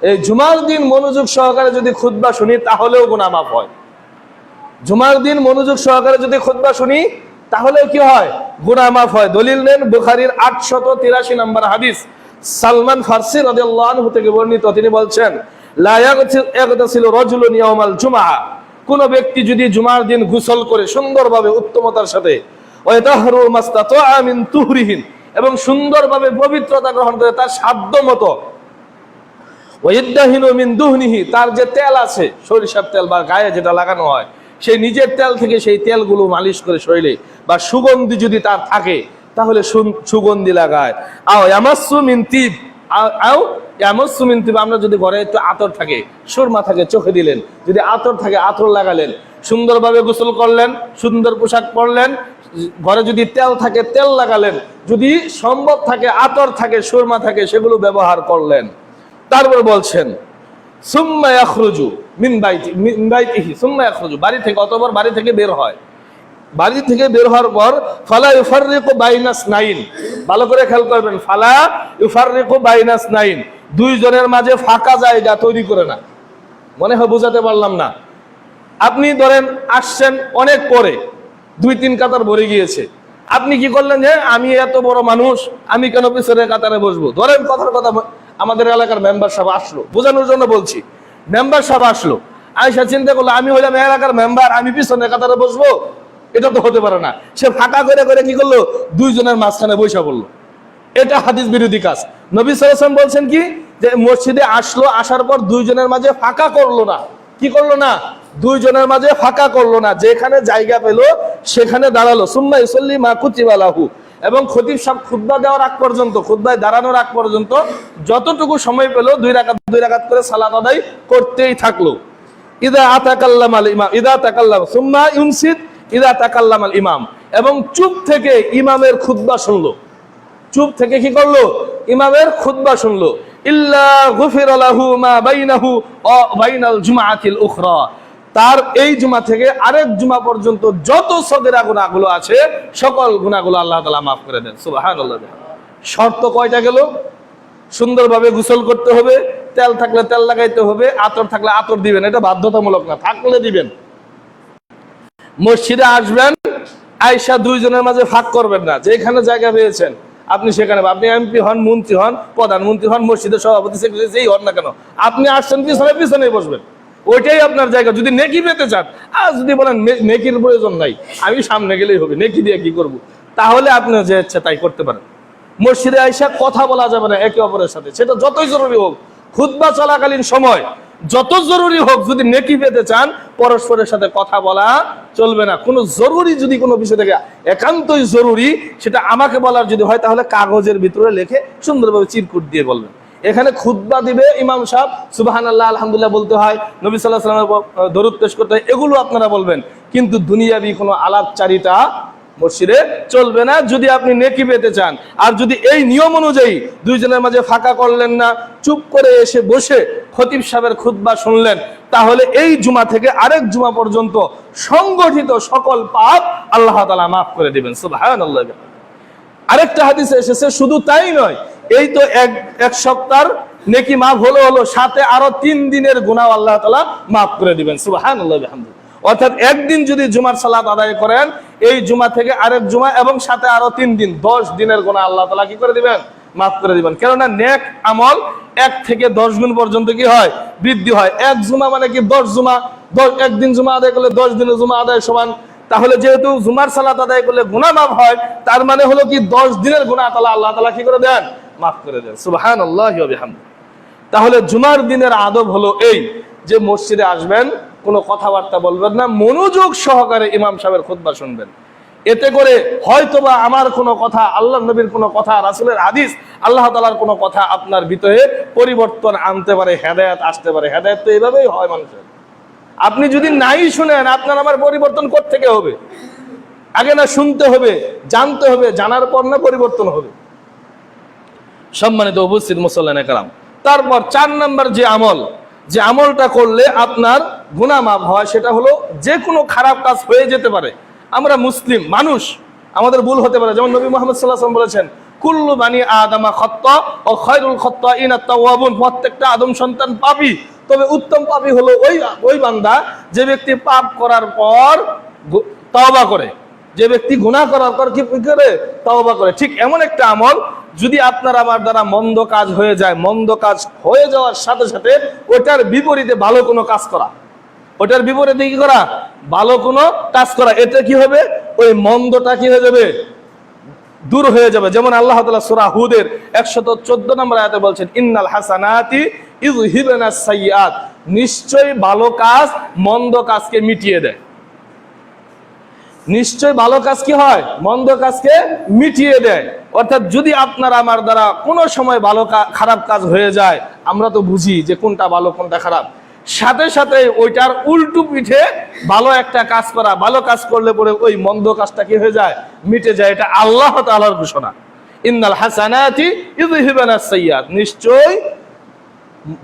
এই জুমার দিন মনোযোগ সহকারে যদি খুতবা শুনি তাহলেও গুনাহ মাফ হয়। জুমার দিন মনোযোগ সহকারে যদি খুতবা শুনি তাহলেও কি হয়? গুনাহ মাফ হয়। দলিল নেন বুখারীর 883 নম্বর হাদিস, সালমান ফারসি রাদিয়াল্লাহু আনহু থেকে বর্ণিত। তিনি বলছেন লা ইয়াগতাসিলু রাজুলুন ইয়াওমাল জুমআ, কোন ব্যক্তি যদি জুমার দিন গোসল করে সুন্দরভাবে উত্তমতার সাথে, ওয়াতাহরু মাস্তাতাআ মিন তুহরিহিন, এবং সুন্দরভাবে পবিত্রতা গ্রহণ করে তার সাধ্য মতো, ওয়াইদাহিনু মিন দুহনিহি, তার যে তেল আছে, সরিষার তেল বা গায়ে যেটা লাগানো হয়, সেই নিজের তেল থেকে সেই তেলগুলো মালিশ করে শরীরে, বা সুগন্ধি যদি তার থাকে তাহলে সুগন্ধি লাগায়। আও ইয়ামাসসু মিন তিব, আও ইয়ামাসসু মিন তিব, আমরা যদি ঘরে একটু আতর থাকে, সুরমা থাকে, চোখে দিলেন, যদি আতর থাকে আতর লাগালেন, সুন্দরভাবে গোসল করলেন, সুন্দর পোশাক পরলেন, ঘরে যদি তেল থাকে তেল লাগালেন, যদি সম্ভব থাকে আতর থাকে, সুরমা থাকে, সেগুলো ব্যবহার করলেন। তারপর বলছেন সুম্মা ইয়াখরুজু মিন বাইতিহি, সুম্মা ইয়াখরুজু, বাড়ি থেকে, অতঃপর বাড়ি থেকে বের হয়। বাড়ি থেকে বের হওয়ার পর ফালা ইউফাররিকু বাইনাস নাইন, ভালো করে খেয়াল করবেন, ফালা ইউফাররিকু বাইনাস নাইন, 2 জনের মাঝে ফাঁকা জায়গা তৈরি করে না। মনে হয় বোঝাতে পারলাম না। আপনি ধরেন আসছেন অনেক পরে, 2-3 কাতার ভরে গিয়েছে, আপনি কি করলেন যে আমি এত বড় মানুষ, আমি কেন পিছনের কাতারে বসবো? ধরেন কথার কথা, আমাদের এলাকার মেম্বার সাহেব আসলো, বোঝানোর জন্য বলছি, মেম্বার সাহেব আসলো, আয়সা চিন্তা করলো আমি হইলাম এলাকার মেম্বার, আমি পিছনের কাতারে বসবো? এটা তো হতে পারে না। সে ফাঁকা করে করে কি করলো? 2 জনের মাঝখানে বসে পড়লো। এটা হাদিস বিরোধী কাজ। নবী সাল্লাল্লাহু আলাইহি ওয়াসাল্লাম বলছেন কি, যে মসজিদে আসলো, আসার পর 2 জনের মাঝে ফাঁকা করলো না। কি করলো না? 2 জনের মাঝে ফাঁকা করলো না, যেখানে জায়গা পেলো সেখানে দাঁড়ালো। সুম্মা ইউসাল্লি মা কুতিবা লাহু, এবং খতিব সাহেব খুতবা দেওয়ার আগ পর্যন্ত, খুতবায় দাঁড়ানোর আগ পর্যন্ত যতটুকু সময় পেলো 2 রাকাত করে সালাত আদায় করতেই থাকলো। ইদা আতাকাল্লামাল ইমাম, ইদা তাকাল্লামা সুম্মা ইউনসিত ইদা তাকাল্লামাল ইমাম, এবং চুপ থেকে ইমামের খুতবা শুনলো। চুপ থেকে কি করলো? ইমামের খুতবা শুনলো। ইল্লা গুফিরা লাহু মা বাইনাহু ওয়া বাইনাল জুমআতিল উখরা, তার এই জুমা থেকে আরেক জুমা পর্যন্ত যত সগীরা গুনাহগুলো আছে সকল গুনাহগুলো আল্লাহ তাআলা মাফ করে দেন। সুবহানাল্লাহ। শর্ত কয়টা গেল? সুন্দরভাবে গোসল করতে হবে, তেল থাকলে তেল লাগাইতে হবে, আতর থাকলে আতর দিবেন, এটা বাধ্যতামূলক না, থাকলে দিবেন। মসজিদে আসবেন, আয়েশা দুইজনের মাঝে ফাঁক করবেন না, যেখানে জায়গা পেয়েছেন আপনি সেখানে, আপনি এমপি হন, মন্ত্রী হন, প্রধানমন্ত্রী হন, মসজিদের সভাপতি যেই হন না কেন, আপনি আসছেন পিছনে পিছনেই বসবেন, ওইটাই আপনার জায়গা। যদি নেকি পেতে চান, আর যদি বলেন নেকির প্রয়োজন নাই, আমি সামনে গেলেই হবে, নেকি দিয়ে কি করব, তাহলে আপনি যে ইচ্ছা তাই করতে পারেন। মসজিদে আইসা কথা বলা যাবে না একে অপরের সাথে, সেটা যতই জরুরি হোক, খুতবা চলাকালীন সময় যত জরুরি হোক, যদি নেকি পেতে চান পরস্পরের সাথে কথা বলা চলবে না। কোনো জরুরি যদি কোনো বিষয় থেকে একান্তই জরুরি, সেটা আমাকে বলার যদি হয় তাহলে কাগজের ভিতরে লিখে সুন্দরভাবে চিরকুট দিয়ে বলবেন। এখানে খুতবা দিবে ইমাম সাহেব, সুবহানাল্লাহ আলহামদুলিল্লাহ বলতে হয়, নবী সাল্লাল্লাহু আলাইহি ওয়াসাল্লামের দরুদ পেশ করতে হয়, এগুলো আপনারা বলবেন, কিন্তু দুনিয়াবি কোনো আলাপচারিতা মসজিদে চলবে না যদি আপনি নেকি পেতে চান। আর যদি এই নিয়ম অনুযায়ী দুইজনের মাঝে ফাঁকা করলেন না, চুপ করে এসে বসে খতিব সাহেবের খুতবা শুনলেন, তাহলে এই জুমা থেকে আরেক জুমা পর্যন্ত সংগঠিত সকল পাপ আল্লাহ তাআলা মাফ করে দিবেন। সুবহানাল্লাহ। আরেকটা হাদিসে এসেছে, শুধু তাই নয়, এই তো এক সপ্তাহের নেকি মাফ হলো, সাথে আরো 3 দিনের গুনাহ আল্লাহ তাআলা মাফ করে দিবেন। সুবহানাল্লাহ বিহামদিহি। অর্থাৎ একদিন যদি জুমার সালাত আদায় করেন, এই জুমা থেকে আরেক জুমা এবং সাথে আরো 3 দিন, 10 দিনের গুনাহ আল্লাহ তাআলা কি করে দিবেন? মাফ করে দিবেন। কেননা নেক আমল 1 থেকে 10 গুণ পর্যন্ত কি হয়? বৃদ্ধি হয়। এক জুমা মানে কি 10 জুমা, একদিন জুমা আদায় করলে 10 দিনের জুমা আদায় সমান। তাহলে যেহেতু জুমার সালাত আদায় করলে গুনাহ মাফ হয়, তার মানে হলো কি 10 দিনের গুনাহ আল্লাহ তাআলা কি করে দেন? মাফ করে দেন। সুবহানাল্লাহি ওয়া বিহামদিহি। তাহলে জুমার দিনের আদব হলো এই যে মসজিদে আসবেন, কোনো কথাবার্তা বলবেন না, মনোযোগ সহকারে ইমাম সাহেবের খুতবা শুনবেন। এতে করে হয়তোবা আমার কোনো কথা, আল্লাহর নবীর কোনো কথা, রাসূলের হাদিস, আল্লাহ তাআলার কোনো কথা আপনার ভিতরে পরিবর্তন আনতে পারে, হেদায়েত আসতে পারে। হেদায়েত তো এইভাবেই হয় মানুষের। আপনি যদি নাই শুনেন, আপনার আমার পরিবর্তন কোত্থেকে হবে? আগে না শুনতে হবে, জানতে হবে, জানার পর না পরিবর্তন হবে। সম্মানিত উপস্থিত মুসল্লিয়ানে কেরাম, তারপর 4 নাম্বার যে আমলটা করলে আপনার গুনাহ মাফ হয়, সেটা হলো যে কোনো খারাপ কাজ হয়ে যেতে পারে। আমরা মুসলিম মানুষ, আমাদের ভুল হতে পারে। যেমন নবী মুহাম্মদ সাল্লাল্লাহু আলাইহি ওয়াসাল্লাম বলেছেন, কুল্লু বানি আদামা খাত্তা ও খায়রুল খাত্তাইনা আত-তাওয়াবুন। প্রত্যেকটা আদম সন্তান পাপী, তবে উত্তম পাপী হলো ওই বান্দা যে ব্যক্তি পাপ করার পর তওবা করে, যে ব্যক্তি গুনাহ করার পর কি করে? তওবা করে। ঠিক এমন একটা আমল, যদি আপনার আমার দ্বারা মন্দ কাজ হয়ে যায়, মন্দ কাজ হয়ে যাওয়ার সাথে সাথে ওটার বিপরীতে ভালো কোনো কাজ করা, ওটার বিপরীতে কি করা? ভালো কোনো কাজ করা। এতে কি হবে? ওই মন্দটা কি হয়ে যাবে? দূর হয়ে যাবে। যেমন আল্লাহ তাআলা সূরা হুদের 114 নম্বর আয়াতে বলছেন, ইন্নাল হাসানাতি ইযহিবনাস সাইয়্যাত। নিশ্চয়ই ভালো কাজ মন্দ কাজকে মিটিয়ে দেয়। নিশ্চয় ভালো কাজ কি হয়? মন্দ কাজকে মিটিয়ে দেয়। অর্থাৎ যদি আপনার আমার দ্বারা কোনো সময় খারাপ কাজ হয়ে যায়, আমরা তো বুঝি যে কোনটা ভালো কোনটা খারাপ, সাথে সাথে ওইটার উল্টো পিঠে ভালো একটা কাজ করা, ভালো কাজ করলে পরে ওই মন্দ কাজটা কি হয়ে যায়? মিটে যায়। এটা আল্লাহ তাআলার ঘোষণা, ইন্নাল হাসানাতি ইযহিবনাস সাইয়্যাত। নিশ্চয়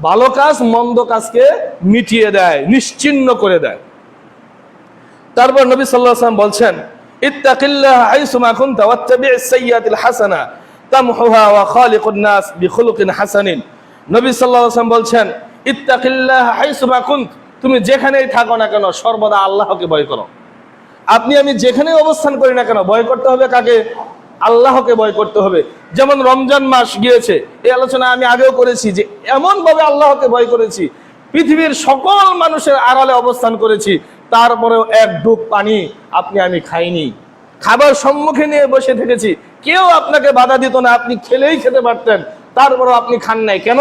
ভালো কাজ মন্দ কাজকে মিটিয়ে দেয়, নিশ্চিহ্ন করে দেয়। তারপর নবী সাল্লাল্লাহু আলাইহি ওয়াসাল্লাম বলছেন, ইত্তাকিল্লাহা হাইসুমা কুনতা ওয়াত্তাবি'স সাইয়্যাতিল হাসানা তামহুহা ওয়া খালিকুন নাস বিখুলুকিন হাসানিন। নবী সাল্লাল্লাহু আলাইহি ওয়াসাল্লাম বলছেন, ইত্তাকিল্লাহা হাইসুমা কুনত। তুমি যেখানেই থাকো না কেন সর্বদা আল্লাহকে ভয় করো। আপনি আমি যেখানেই অবস্থান করি না কেন ভয় করতে হবে কাকে? আল্লাহকে ভয় করতে হবে। যেমন রমজান মাস গিয়েছে, এই আলোচনা আমি আগেও করেছি যে এমন ভাবে আল্লাহকে ভয় করেছি, পৃথিবীর সকল মানুষের আড়ালে অবস্থান করেছি, তারপরেও এক ঢুক পানি আপনি আমি খাইনি। খাবার সম্মুখে নিয়ে বসে থেকেছি, কেউ আপনাকে বাধা দিত না, আপনি খেলেই খেতে পারতেন, তারপরেও আপনি খান নাই। কেন?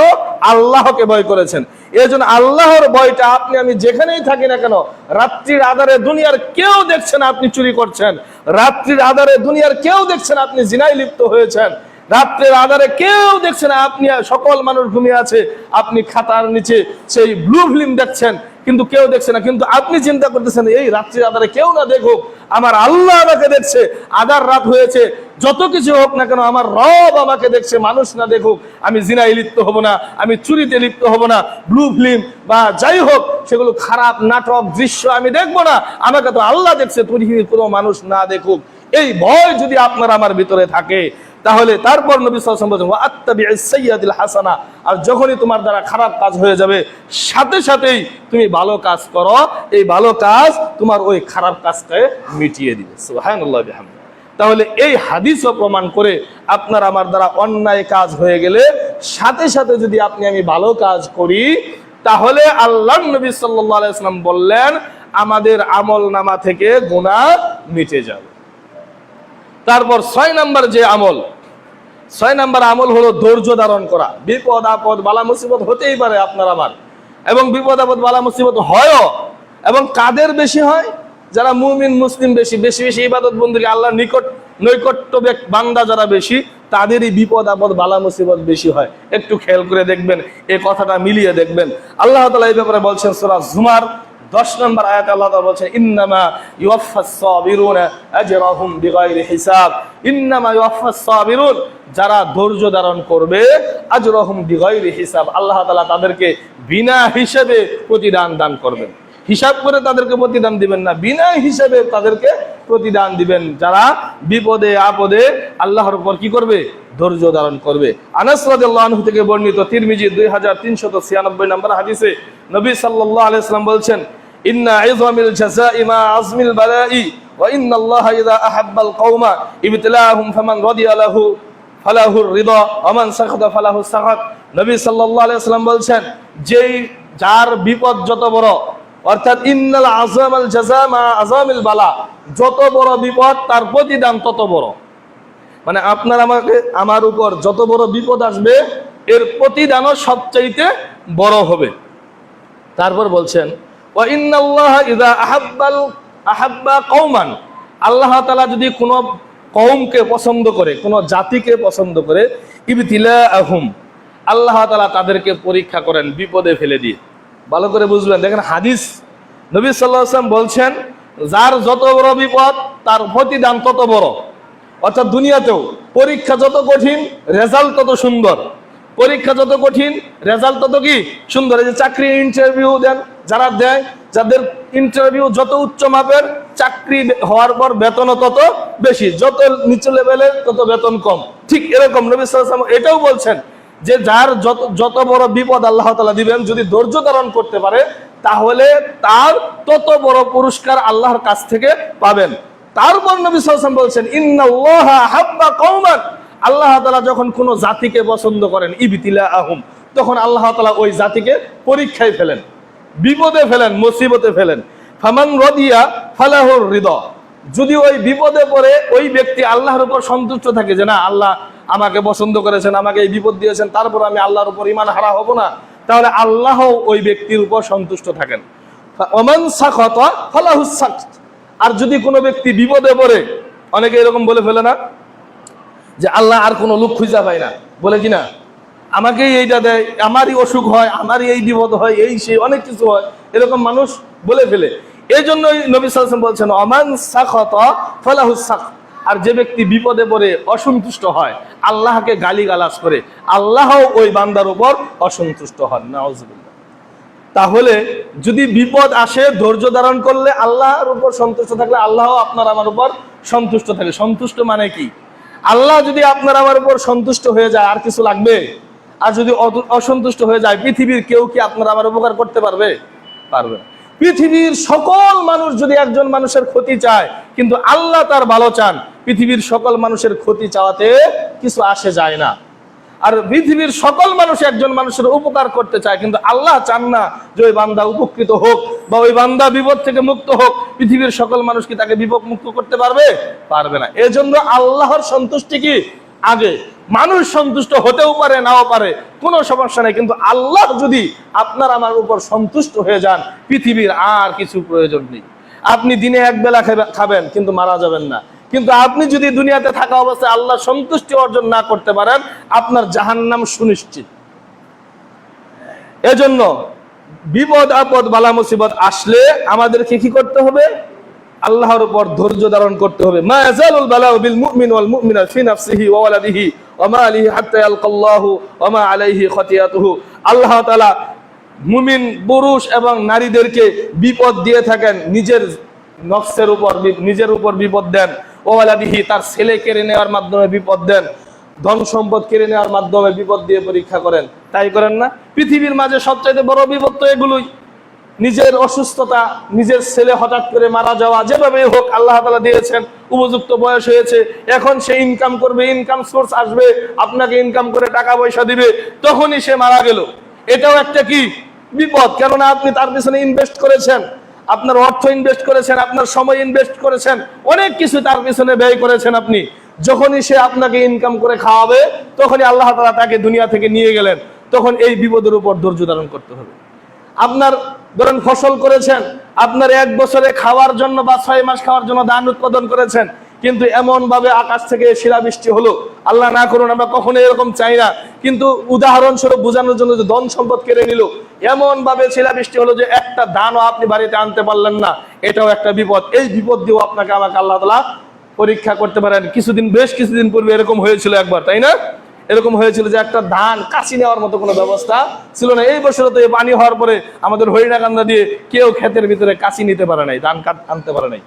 আল্লাহকে ভয় করেছেন। এজন্য আল্লাহর ভয়টা আপনি আমি যেখানেই থাকি না কেন, রাত্রির আধারে দুনিয়ার কেউ দেখছে না আপনি চুরি করছেন, রাত্রির আধারে দুনিয়ার কেউ দেখছে না আপনি জিনায় লিপ্ত হয়েছেন, রাত্রের আধারে কেউ দেখছে না আপনি, সকল মানুষ ঘুমিয়ে আছে, আপনি খাতার নিচে সেই ব্লু ফিল্ম দেখছেন, কিন্তু কেউ দেখছে না। কিন্তু আপনি চিন্তা করতেছেন এই রাত্রি আধারে কেউ না দেখুক, আমার আল্লাহ আমাকে দেখছে, আধার রাত হয়েছে, যত কিছু হোক না কেন আমার রব আমাকে দেখছে, মানুষ না দেখুক, আমি জিনায় লিপ্ত হব না, আমি চুরিতে লিপ্ত হব না, ব্লু ফিল্ম বা যাই হোক সেগুলো খারাপ নাটক দৃশ্য আমি দেখবো না, আমাকে তো আল্লাহ দেখছে, পৃথিবীর কোনো মানুষ না দেখুক। এই ভয় যদি আপনার আমার ভিতরে থাকে, তাহলে তারপর নবী সাল্লাল্লাহু আলাইহি ওয়াসাল্লাম বলেন ওয়া আত্তাবি'আস সাইয়্যাতিল হাসানা, আর যখনই তোমার দ্বারা খারাপ কাজ হয়ে যাবে সাথে সাথেই তুমি ভালো কাজ করো, এই ভালো কাজ তোমার ওই খারাপ কাজকে মিটিয়ে দিবে। সুবহানাল্লাহ বিহামদি। তাহলে এই হাদিসও প্রমাণ করে আপনার আমার দ্বারা অন্যায় কাজ হয়ে গেলে সাথে সাথে যদি আপনি আমি ভালো কাজ করি, তাহলে আল্লাহর নবী সাল্লাল্লাহু আলাইহি ওয়াসাল্লাম বললেন আমাদের আমল নামা থেকে গুনাহ মিটে যাবে। তারপর 6 নাম্বার যে আমল, 6 নাম্বার আমল হলো ধৈর্য ধারণ করা। বিপদ আপদ বালা মুসিবত হতেই পারে আপনার আমার, এবং বিপদ আপদ বালা মুসিবত হয়ও, এবং কাদের বেশি হয়? যারা মুমিন মুসলিম বেশি বেশি বেশি ইবাদত বন্দেগী আল্লাহর নৈকট্য বান্দা যারা বেশি, তাদেরই বিপদ আপদ বালা মুসিবত বেশি হয়। একটু খেয়াল করে দেখবেন, এই কথাটা মিলিয়ে দেখবেন। আল্লাহ তাআলা এই ব্যাপারে বলছেন সূরা জুমার 10 নম্বর আয়াতে আল্লাহ তাআলা বলেন ইন্নামা ইউওয়াফাস সাবিরুনা আজরাহুম বিগাইরি হিসাব। ইন্নামা ইউওয়াফাস সাবিরুন, যারা ধৈর্য ধারণ করবে, আজরাহুম বিগাইরি হিসাব, আল্লাহ তাআলা তাদেরকে বিনা হিসাবে প্রতিদান দান করবেন। হিসাব করে তাদেরকে প্রতিদান দিবেন না, বিনা হিসাবে তাদেরকে প্রতিদান দিবেন যারা বিপদে আপদে আল্লাহর উপর কি করবে? ধৈর্য ধারণ করবে। আনাস রাদিয়াল্লাহু আনহু থেকে বর্ণিত তিরমিজি 2396 নম্বর হাদিসে নবী সাল্লাল্লাহু আলাইহি ওয়াসাল্লাম বলছেন ইন্না ইযমিল জাযাই মা আযমিল বালাই ওয়া ইন্নাল্লাহা ইযা আহাব্বাল কওমা ইবতলাহুম ফামান রাদিয়া লাহু ফালাহুর রিদা ওয়া মান সাখাতা ফালাহুস সাখাত। নবী সাল্লাল্লাহু আলাইহি ওয়াসাল্লাম বলছেন যেই যার বিপদ যত বড়, অর্থাৎ ইন্নাল আযামাল জাযা মা আযামিল বালা, যত বড় বিপদ তার প্রতিদান তত বড়। মানে আপনার আমাকে আমার উপর যত বড় বিপদ আসবে এর প্রতিদানও সবচাইতে বড় হবে। তারপর বলছেন ওয়া ইন্নাল্লাহা ইযা আহাব্বা কওমান, আল্লাহ তাআলা যদি কোনো কওমকে পছন্দ করে, কোনো জাতিকে পছন্দ করে, ইবতিলাহুম, আল্লাহ তাআলা তাদেরকে পরীক্ষা করেন বিপদে ফেলে দিয়ে। ভালো করে বুঝবেন, দেখেন হাদিস, নবী সাল্লাল্লাহু আলাইহি ওয়াসাল্লাম বলছেন যার যত বড় বিপদ তার প্রতিদান তত বড়। অর্থাৎ দুনিয়াতেও পরীক্ষা যত কঠিন রেজাল্ট তত সুন্দর, পরীক্ষা যত কঠিন রেজাল্ট তত কি সুন্দর। এই যে চাকরি ইন্টারভিউ দেন যারা দেয়, যাদের ইন্টারভিউ যত উচ্চ মাপের, চাকরি হওয়ার পর বেতনও তত বেশি, যত নিচু লেভেলের তত বেতন কম। ঠিক এরকম নবী সাল্লাল্লাহু আলাইহি ওয়াসাল্লাম এটাও বলছেন যে যার যত বড় বিপদ আল্লাহ তাআলা দিবেন, যদি ধৈর্য ধারণ করতে পারে তাহলে তার তত বড় পুরস্কার আল্লাহর কাছ থেকে পাবেন। তারপর নবী সাল্লাল্লাহু আলাইহি ওয়াসাল্লাম বলছেন ইন্নাল্লাহা হাব্বা কওমান, আল্লাহ তাআলা যখন কোনো জাতিকে পছন্দ করেন ইবতিলাহুম, তখন আল্লাহ তাআলা ওই জাতিকে পরীক্ষায় ফেলেন, বিপদে ফেলেন, মুসিবতে ফেলেন। ফামান রাদিয়া ফালাহুর রিদা, যদি ওই বিপদে পড়ে ওই ব্যক্তি আল্লাহর উপর সন্তুষ্ট থাকে যে না আল্লাহ আমাকে পছন্দ করেছেন, আমাকে এই বিপদ দিয়েছেন, তারপর আমি আল্লাহর উপর ঈমান হারা হব না, তাহলে আল্লাহ ওই ব্যক্তির উপর সন্তুষ্ট থাকেন। ওমান সাখাতা ফালাহুস সাখত, আর যদি কোনো ব্যক্তি বিপদে পড়ে, অনেকে এরকম বলে ফেলে না যে আল্লাহ আর কোনো লোক খুঁজা পায় না, বলে কিনা আমাকেই এইটা দেয়, আমারই অসুখ হয়, আমারই এই বিপদ হয়, এই সেই অনেক কিছু হয়, এরকম মানুষ বলে ফেলে। এই জন্যই নবী সাল্লাল্লাহু আলাইহি ওয়াসাল্লাম বলছেন ওমান সাখাতা ফালাহুস সাখত, আর যে ব্যক্তি বিপদে পড়ে অসন্তুষ্ট হয়, আল্লাহকে গালিগালাজ করে, আল্লাহ ওই বান্দার উপর অসন্তুষ্ট হন। নাউযুবিল্লাহ। তাহলে যদি বিপদ আসে ধৈর্য ধারণ করলে, আল্লাহর উপর সন্তুষ্ট থাকলে আল্লাহ আপনার আমার উপর সন্তুষ্ট থাকে। সন্তুষ্ট মানে কি? আল্লাহ যদি আপনার আমার উপর সন্তুষ্ট হয়ে যায় আর কিছু লাগবে? আর যদি অসন্তুষ্ট হয়ে যায়, পৃথিবীর কেউ কি আপনার আমার উপকার করতে পারবে? পারবে না। পৃথিবীর সকল মানুষ যদি একজন মানুষের ক্ষতি চায় কিন্তু আল্লাহ তার ভালো চান, পৃথিবীর সকল মানুষের ক্ষতি চাওয়াতে কিছু আসে যায় না। আর পৃথিবীর সকল মানুষ একজন মানুষের উপকার করতে চায় কিন্তু আল্লাহ চান না যে ওই বান্দা উপকৃত হোক বা ওই বান্দা বিপদ থেকে মুক্ত হোক। পৃথিবীর সকল মানুষ কি তাকে বিপদ মুক্ত করতে পারবে? পারবে না। এজন্য আল্লাহর সন্তুষ্টি কি আগে। মানুষ সন্তুষ্ট হতেও পারে, নাও পারে, কোনো সমস্যা নেই, কিন্তু আল্লাহ যদি আপনার আমার উপর সন্তুষ্ট হয়ে যান, পৃথিবীর আর কিছু প্রয়োজন নেই। আপনি দিনে এক বেলা খাবেন কিন্তু মারা যাবেন না, কিন্তু আপনি যদি দুনিয়াতে থাকা অবস্থায় আল্লাহ সন্তুষ্টি অর্জন না করতে পারেন, আপনার জাহান্নাম সুনিশ্চিত। এজন্য বিপদ আপদ বালা মুসিবত আসলে আমাদেরকে কি করতে হবে? আল্লাহর উপর ধৈর্য ধারণ করতে হবে। মা ইয়াজালুল বালাউ বিল মুমিন ওয়াল মুমিনাত ফি নাফসিহি ওয়া ওয়ালাদিহি ওয়া মালিহি হাত্তা ইয়ালকাল্লাহু ওয়া মা আলাইহি খাতিয়াতুহু। আল্লাহ তাআলা মুমিন পুরুষ এবং নারীদেরকে বিপদ দিয়ে থাকেন, নিজের নফসের উপর, নিজের উপর বিপদ দেন, ওয়া ওয়ালাদিহি তার ছেলে কেড়ে নেওয়ার মাধ্যমে বিপদ দেন, ধন সম্পদ কেড়ে নেওয়ার মাধ্যমে বিপদ দিয়ে পরীক্ষা করেন। তাই করেন না? পৃথিবীর মাঝে সবচেয়ে বড় বিপদ তো এগুলোই। নিজের অসুস্থতা, নিজের ছেলে হঠাৎ করে মারা যাওয়া, যেভাবে হোক আল্লাহ তাআলা দিয়েছেন, উপযুক্ত বয়স হয়েছে, এখন সে ইনকাম করবে, ইনকাম সোর্স আসবে, আপনাকে ইনকাম করে টাকা পয়সা দিবে, তখনই সে মারা গেল। এটাও একটা কি বিপদ, কেননা আপনি তার পিছনে ইনভেস্ট করেছেন, আপনার অর্থ ইনভেস্ট করেছেন, আপনার সময় ইনভেস্ট করেছেন, অনেক কিছু তার পিছনে ব্যয় করেছেন আপনি। যখনই সে আপনাকে ইনকাম করে খাওয়াবে, তখনই আল্লাহ তাআলা তাকে দুনিয়া থেকে নিয়ে গেলেন, তখন এই বিপদের উপর ধৈর্য ধারণ করতে হবে। আপনার ধরেন ফসল করেছেন, আপনার 1 বছরে খাওয়ার জন্য বা 6 মাস খাওয়ার জন্য ধান উৎপাদন করেছেন, কিন্তু এমন ভাবে আকাশ থেকে শিলাবৃষ্টি হলো, আল্লাহ না করুন, আমরা কখনো এরকম চাই না, কিন্তু উদাহরণস্বরূপ বোঝানোর জন্য যে ধন সম্পদ কেড়ে নিল, এমন ভাবে শিলাবৃষ্টি হলো যে একটা ধানও আপনি বাড়িতে আনতে পারলেন না, এটাও একটা বিপদ। এই বিপদ দিয়েও আপনাকে আমাকে আল্লাহ তাআলা পরীক্ষা করতে পারেন। বেশ কিছুদিন পূর্বে এরকম হয়েছিল একবার, তাই না? এরকম হয়েছিল যে একটা ধান কাশি নেওয়ার মতো কোনো ব্যবস্থা ছিল না। এই বছরে তো এই পানি হওয়ার পরে আমাদের হরিণাকান্দা দিয়ে কেউ ক্ষেতের ভিতরে কাশি নিতে পারে নাই, ধান আনতে পারে নাই,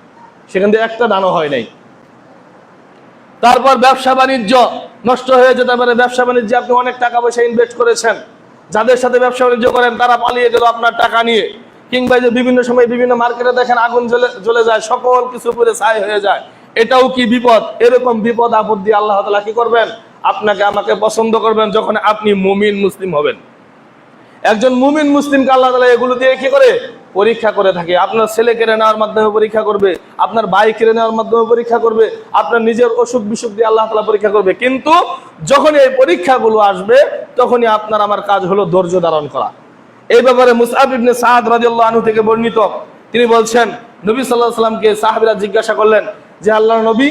সেখান থেকে একটা ধানও হয় নাই। তারপর ব্যবসা বাণিজ্য নষ্ট হয়ে যেতে পারে। ব্যবসা বাণিজ্যে আপনি অনেক টাকা পয়সা ইনভেস্ট করেছেন, যাদের সাথে ব্যবসা বাণিজ্য করেন তারা পালিয়ে গেল আপনার টাকা নিয়ে। কিংবা যে বিভিন্ন সময় বিভিন্ন মার্কেটে দেখেন আগুন জ্বলে যায়, সকল কিছু পুরো ছাই হয়ে যায়, এটাও কি বিপদ। এরকম বিপদ আপদ দিয়ে আল্লাহ তাআলা কি করবেন? আপনাকে আমাকে পছন্দ করবেন যখন আপনি মুমিন মুসলিম হবেন। একজন মুমিন মুসলিমকে আল্লাহ তাআলা এগুলো দিয়ে কি করে? পরীক্ষা করে থাকে। আপনার ছেলে কেড়ে নেওয়ার মাধ্যমে পরীক্ষা করবে, আপনার ভাই কেড়ে নেওয়ার মাধ্যমে পরীক্ষা করবে, আপনার নিজের অসুখ বিসুখ দিয়ে আল্লাহ তাআলা পরীক্ষা করবে। কিন্তু যখন এই পরীক্ষাগুলো আসবে, তখনই আপনার আমার কাজ হলো ধৈর্য ধারণ করা। এই ব্যাপারে মুসআব ইবনে সাদ রাদিয়াল্লাহু আনহু থেকে বর্ণিত, তিনি বলছেন, নবী সাল্লাল্লাহু আলাইহি ওয়াসাল্লামকে সাহাবীরা জিজ্ঞাসা করলেন যে আল্লাহর নবী,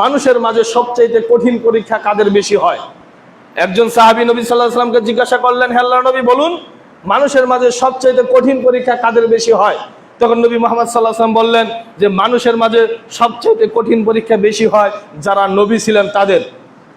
মানুষের মাঝে সবচেয়ে কঠিন পরীক্ষা কাদের বেশি হয়? একজন সাহাবী নবী সাল্লাল্লাহু আলাইহি ওয়াসাল্লামকে জিজ্ঞাসা করলেন, হে আল্লাহর নবী বলুন, মানুষের মাঝে সবচেয়ে কঠিন পরীক্ষা কাদের বেশি হয়? তখন নবী মুহাম্মদ সাল্লাল্লাহু আলাইহি ওয়াসাল্লাম বললেন যে মানুষের মাঝে সবচেয়ে কঠিন পরীক্ষা বেশি হয় যারা নবী ছিলেন তাদের।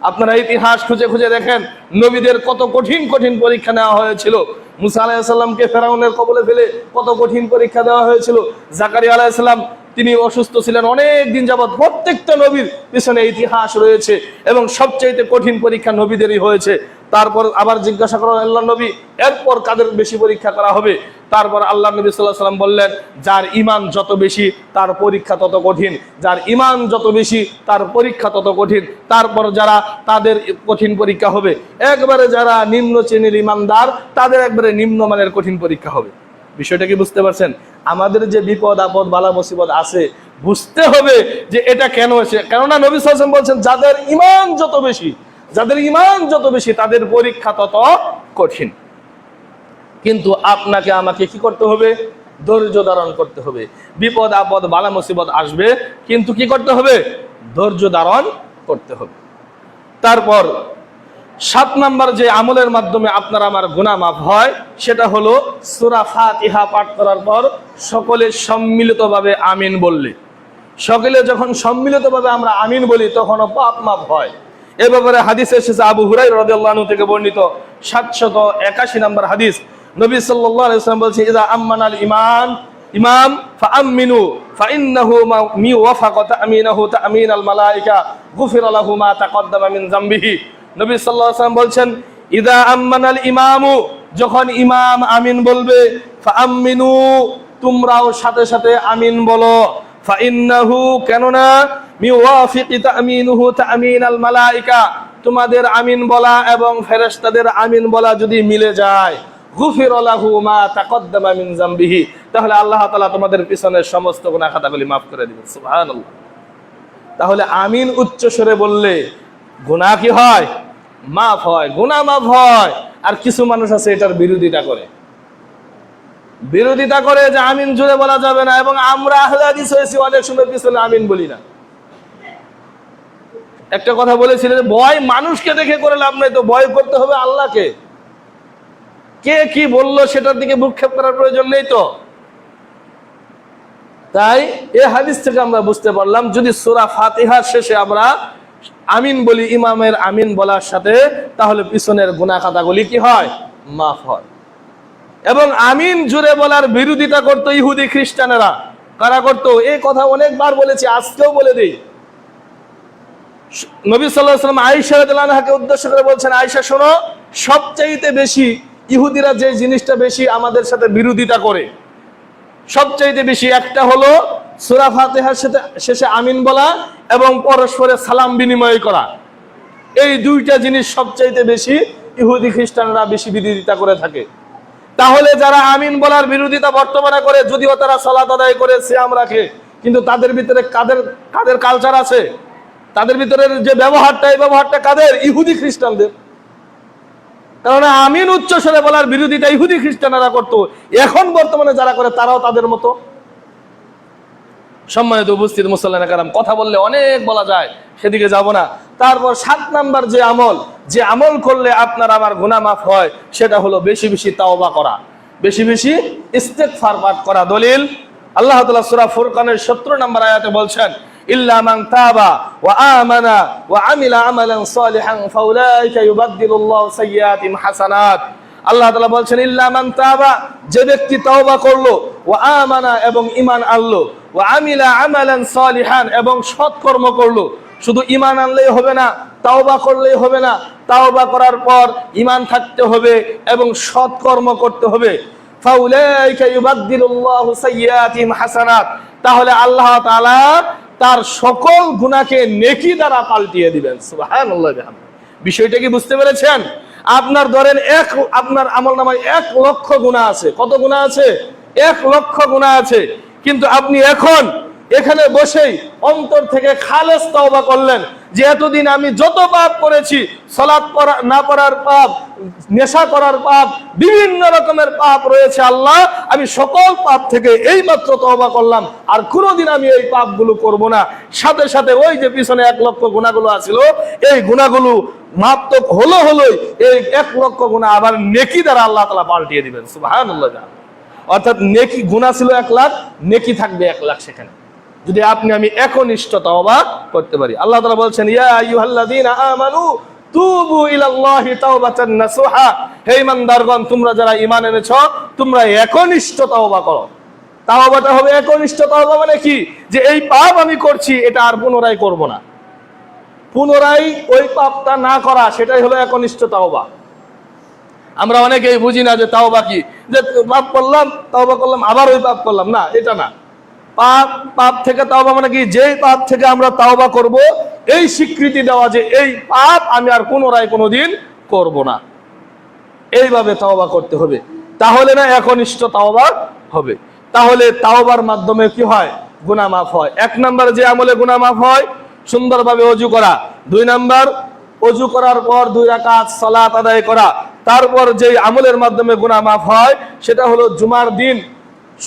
আপনারা ইতিহাস খুঁজে খুঁজে দেখেন, নবীদের কত কঠিন কঠিন পরীক্ষা নেওয়া হয়েছিল। মুসা আলাইহিস সালামকে ফেরাউনের কবলে ফেলে কত কঠিন পরীক্ষা দেওয়া হয়েছিল। জাকারিয়া আলাইহিস সালাম, তিনি অসুস্থ ছিলেন অনেক দিন যাবত। প্রত্যেকটা নবীর পিছনে ইতিহাস রয়েছে এবং সবচেয়ে কঠিন পরীক্ষা নবীদেরই হয়েছে। তারপর আবার জিজ্ঞাসা করা, আল্লাহ নবী, এরপর কাদের বেশি পরীক্ষা করা হবে? তারপর আল্লাহ নবী সাল্লাল্লাহু আলাইহি ওয়াসাল্লাম বললেন, যার ঈমান যত বেশি তার পরীক্ষা তত কঠিন, যার ঈমান যত বেশি তার পরীক্ষা তত কঠিন। তারপর যারা, তাদের কঠিন পরীক্ষা হবে। একবারে যারা নিম্ন শ্রেণীর ঈমানদার, তাদের একবারে নিম্নমানের কঠিন পরীক্ষা হবে। বিষয়টা কি বুঝতে পারছেন? আমাদের যে বিপদ আপদ বালা মুসিবত আছে, বুঝতে হবে যে এটা কেন হয়েছে। কেননা নবী সাল্লাল্লাহু আলাইহি ওয়াসাল্লাম বলছেন, যাদের ঈমান যত বেশি, যাদের ঈমান যত বেশি তাদের পরীক্ষা তত কঠিন। কিন্তু আপনাকে আমাকে কি করতে হবে? ধৈর্য ধারণ করতে হবে। বিপদ আপদ বালা মুসিবত আসবে, কিন্তু কি করতে হবে? ধৈর্য ধারণ করতে হবে। তারপর 7 নাম্বার যে আমলের মাধ্যমে আপনার আমার গুনাহ মাফ হয়, সেটা হলো সূরা ফাতিহা পাঠ করার পর সকলে সম্মিলিতভাবে আমিন বললে। সকলে যখন সম্মিলিতভাবে আমরা আমিন বলি, তখন পাপ মাফ হয়। এ ব্যাপারে হাদিসে এসেছে, আবু হুরায়রা রাদিয়াল্লাহু আনহু থেকে বর্ণিত 781 নম্বর হাদিস। নবী সাল্লাল্লাহু আলাইহি ওয়াসাল্লাম বলেছেন, ইযা আমানাল ইমাম ফাআমিনু ফাইন্নাহু মি ওয়াফাকা তামিনাহু তামিনাল মালায়েকা গুফিরা লাহু মা তাকদ্দামা মিন যামবিহি। নবী সাল্লাল্লাহু আলাইহি ওয়াসাল্লাম বলছেন, ইযা আমানাল ইমামু, যখন ইমাম আমিন বলবে, ফাআমিনু, তোমরাও সাথে সাথে আমিন বলো। ফাইন্নাহু, কেননা মিওয়াফিকি তামিনুহু তামিনাল মালায়েকা, তোমাদের আমিন বলা এবং ফেরেশতাদের আমিন বলা যদি মিলে যায়, গুফিরা লাহু মা তাকদ্দামা মিন যামবিহি, তাহলে আল্লাহ তাআলা তোমাদের পিছনের সমস্ত গুনাহ খাতাগুলি মাফ করে দিবেন। সুবহানাল্লাহ। তাহলে আমিন উচ্চ স্বরে বললে গুনাহ কি হয়? মাফ হয়, গুনাহ মাফ হয়। আর কিছু মানুষ আছে এটার বিরোধিতা করে যে আমিন জোরে বলা যাবে না, এবং আমরা আহলে হাদিস হয়েছি অনেক সময় পিছনে আমিন বলি না। একটা কথা বলেছিলেন, ভয় মানুষকে দেখে করে লাভ নাই, তো ভয় করতে হবে আল্লাহকে। কে কি বললো সেটার দিকে ভ্রুক্ষেপ করার প্রয়োজন নেই তো। তাই এই হাদিস থেকে আমরা বুঝতে পারলাম, যদি সূরা ফাতিহার শেষে আমরা আমিন বলি ইমামের আমিন বলার সাথে, তাহলে পিছনের গুনাহ খাতাগুলি কি হয়? মাফ হয়। এবং আমিন জুড়ে বলার বিরোধিতা করতো ইহুদি খ্রিস্টানেরা। কারা করতো? এই কথা অনেকবার বলেছি, আজকেও বলে দিই। নবী সাল্লাল্লাহু আলাইহি ওয়াসাল্লাম আয়েশা রাদিয়াল্লাহু আনহাকে উদ্দেশ্য করে বলছেন, আয়েশা শোনো, সবচাইতে বেশি ইহুদিরা যে জিনিসটা বেশি আমাদের সাথে বিরোধিতা করে, সবচাইতে বেশি, একটা হলো সূরা ফাতিহার শেষে আমিন বলা এবং পরস্পরের সালাম বিনিময় করা। এই দুইটা জিনিস সবচাইতে বেশি ইহুদি খ্রিস্টানরা বেশি বিরোধিতা করে থাকে। তাহলে যারা আমিন বলার বিরোধিতা বর্তমানে করে, যদিও তারা সালাত আদায় করে, সিয়াম রাখে, কিন্তু তাদের ভিতরে কাদের কালচার আছে? তাদের ভিতরে যে ব্যবহারটা, এই ব্যবহারটা কাদের? ইহুদি খ্রিস্টানদের। কারণ আমিন উচ্চ স্বরে বলার বিরোধিতা ইহুদি খ্রিস্টানরা করতো, এখন বর্তমানে যারা করে তারাও তাদের মতো। সম্মানিত উপস্থিত মুসল্লিয়ানে কেরাম, কথা বললে অনেক বলা যায়, সেদিকে যাব না। তারপর 7 নাম্বার যে আমল করলে আপনার আমার গুনাহ মাফ হয়, সেটা হলো বেশি বেশি তাওবা করা, বেশি বেশি ইস্তেগফার পাঠ করা। দলিল, আল্লাহ তাআলা সূরা ফুরকানের 17 নম্বর আয়াতে বলছেন, ইল্লা মান তাবা ওয়া আমানা ওয়া আমিলা আমালান সালিহান ফাউলাইকা ইউবাদদিলুল্লাহু সাইয়্যাতিহিম হাসানাত। আল্লাহ তাআলা বলছেন, ইল্লা মান তাবা, যে ব্যক্তি তওবা করলো, ওয়া আমানা, এবং ঈমান আনলো, ওয়া আমিলা আমালান সালিহান, এবং সৎকর্ম করলো। শুধু ঈমান আনলেই হবে না, তাওবা করলেই হবে না, তাওবা করার পর ঈমান থাকতে হবে এবং সৎকর্ম করতে হবে। ফাউলাইকা ইউবাদদিলুল্লাহু সাইয়্যাতিহিম হাসানাত, তাহলে আল্লাহ তাআলা তার সকল গুনাহকে নেকি দ্বারা পাল্টিয়ে দিবেন। সুবহানাল্লাহ বিহামদিহি। বিষয়টা কি বুঝতে পেরেছেন? আপনার ধরেন আপনার আমলনামায় 1 লক্ষ গুনাহ আছে। কত গুনাহ আছে? 1 লক্ষ গুনাহ আছে। কিন্তু আপনি এখন এখানে বসেই অন্তর থেকে খালেস তওবা করলেন যে এতদিন আমি যত পাপ করেছি, সালাত না পড়ার পাপ, নেশা করার পাপ, বিভিন্ন রকমের পাপ রয়েছে, আল্লাহ আমি সকল পাপ থেকে এইমাত্র তওবা করলাম, আর কোনোদিন আমি এই পাপগুলো করব না। সাথে সাথে ওই যে পিছনে 1 লক্ষ গুনাহগুলো আছিল, এই গুনাহগুলো মাপ তো হলোই, এই 1 লক্ষ গুনাহ আবার নেকি দ্বারা আল্লাহ তাআলা পাল্টিয়ে দিবেন। সুবহানাল্লাহ। অর্থাৎ নেকি, গুনাহ ছিল 1 লাখ, নেকি থাকবে 1 লাখ সেখানে, যদি আপনি আমি একনিষ্ঠ তওবা করতে পারি। আল্লাহ তাআলা বলছেন, ইয়া আইয়ুহাল্লাযীনা আমানু তুবু ইলাল্লাহি তাওবাতান নাসুহা, হে ঈমানদারগণ, তোমরা যারা ঈমান এনেছো, তোমরা একনিষ্ঠ তওবা করো। তাওবাটা হবে একনিষ্ঠ তওবা, মানে কি? যে এই পাপ আমি করছি, এটা আর পুনরায় করব না, পুনরায় ওই পাপটা না করা, সেটাই হলো একনিষ্ঠ তওবা। আমরা অনেকেই বুঝি না যে তাওবা কি, যে পাপ করলাম, তাওবা করলাম, আবার ওই পাপ করলাম, না, এটা না। পাপ থেকে তাওবা মানে কি? যেই পাপ থেকে আমরা তাওবা করব, এই স্বীকৃতি দেওয়া যে এই পাপ আমি আর পুনরায় কোনোদিন করব না, এইভাবে তাওবা করতে হবে, তাহলে না একনিষ্ঠ তাওবা হবে। তাহলে তাওবার মাধ্যমে কি হয়? গুনাহ মাফ হয়। 1 নাম্বার যে আমলে গুনাহ মাফ হয়, সুন্দরভাবে ওযু করা। 2 নাম্বার, ওযু করার পর 2 রাকাত সালাত আদায় করা। তারপর যে আমলের মাধ্যমে গুনাহ মাফ হয়, সেটা হলো জুমার দিন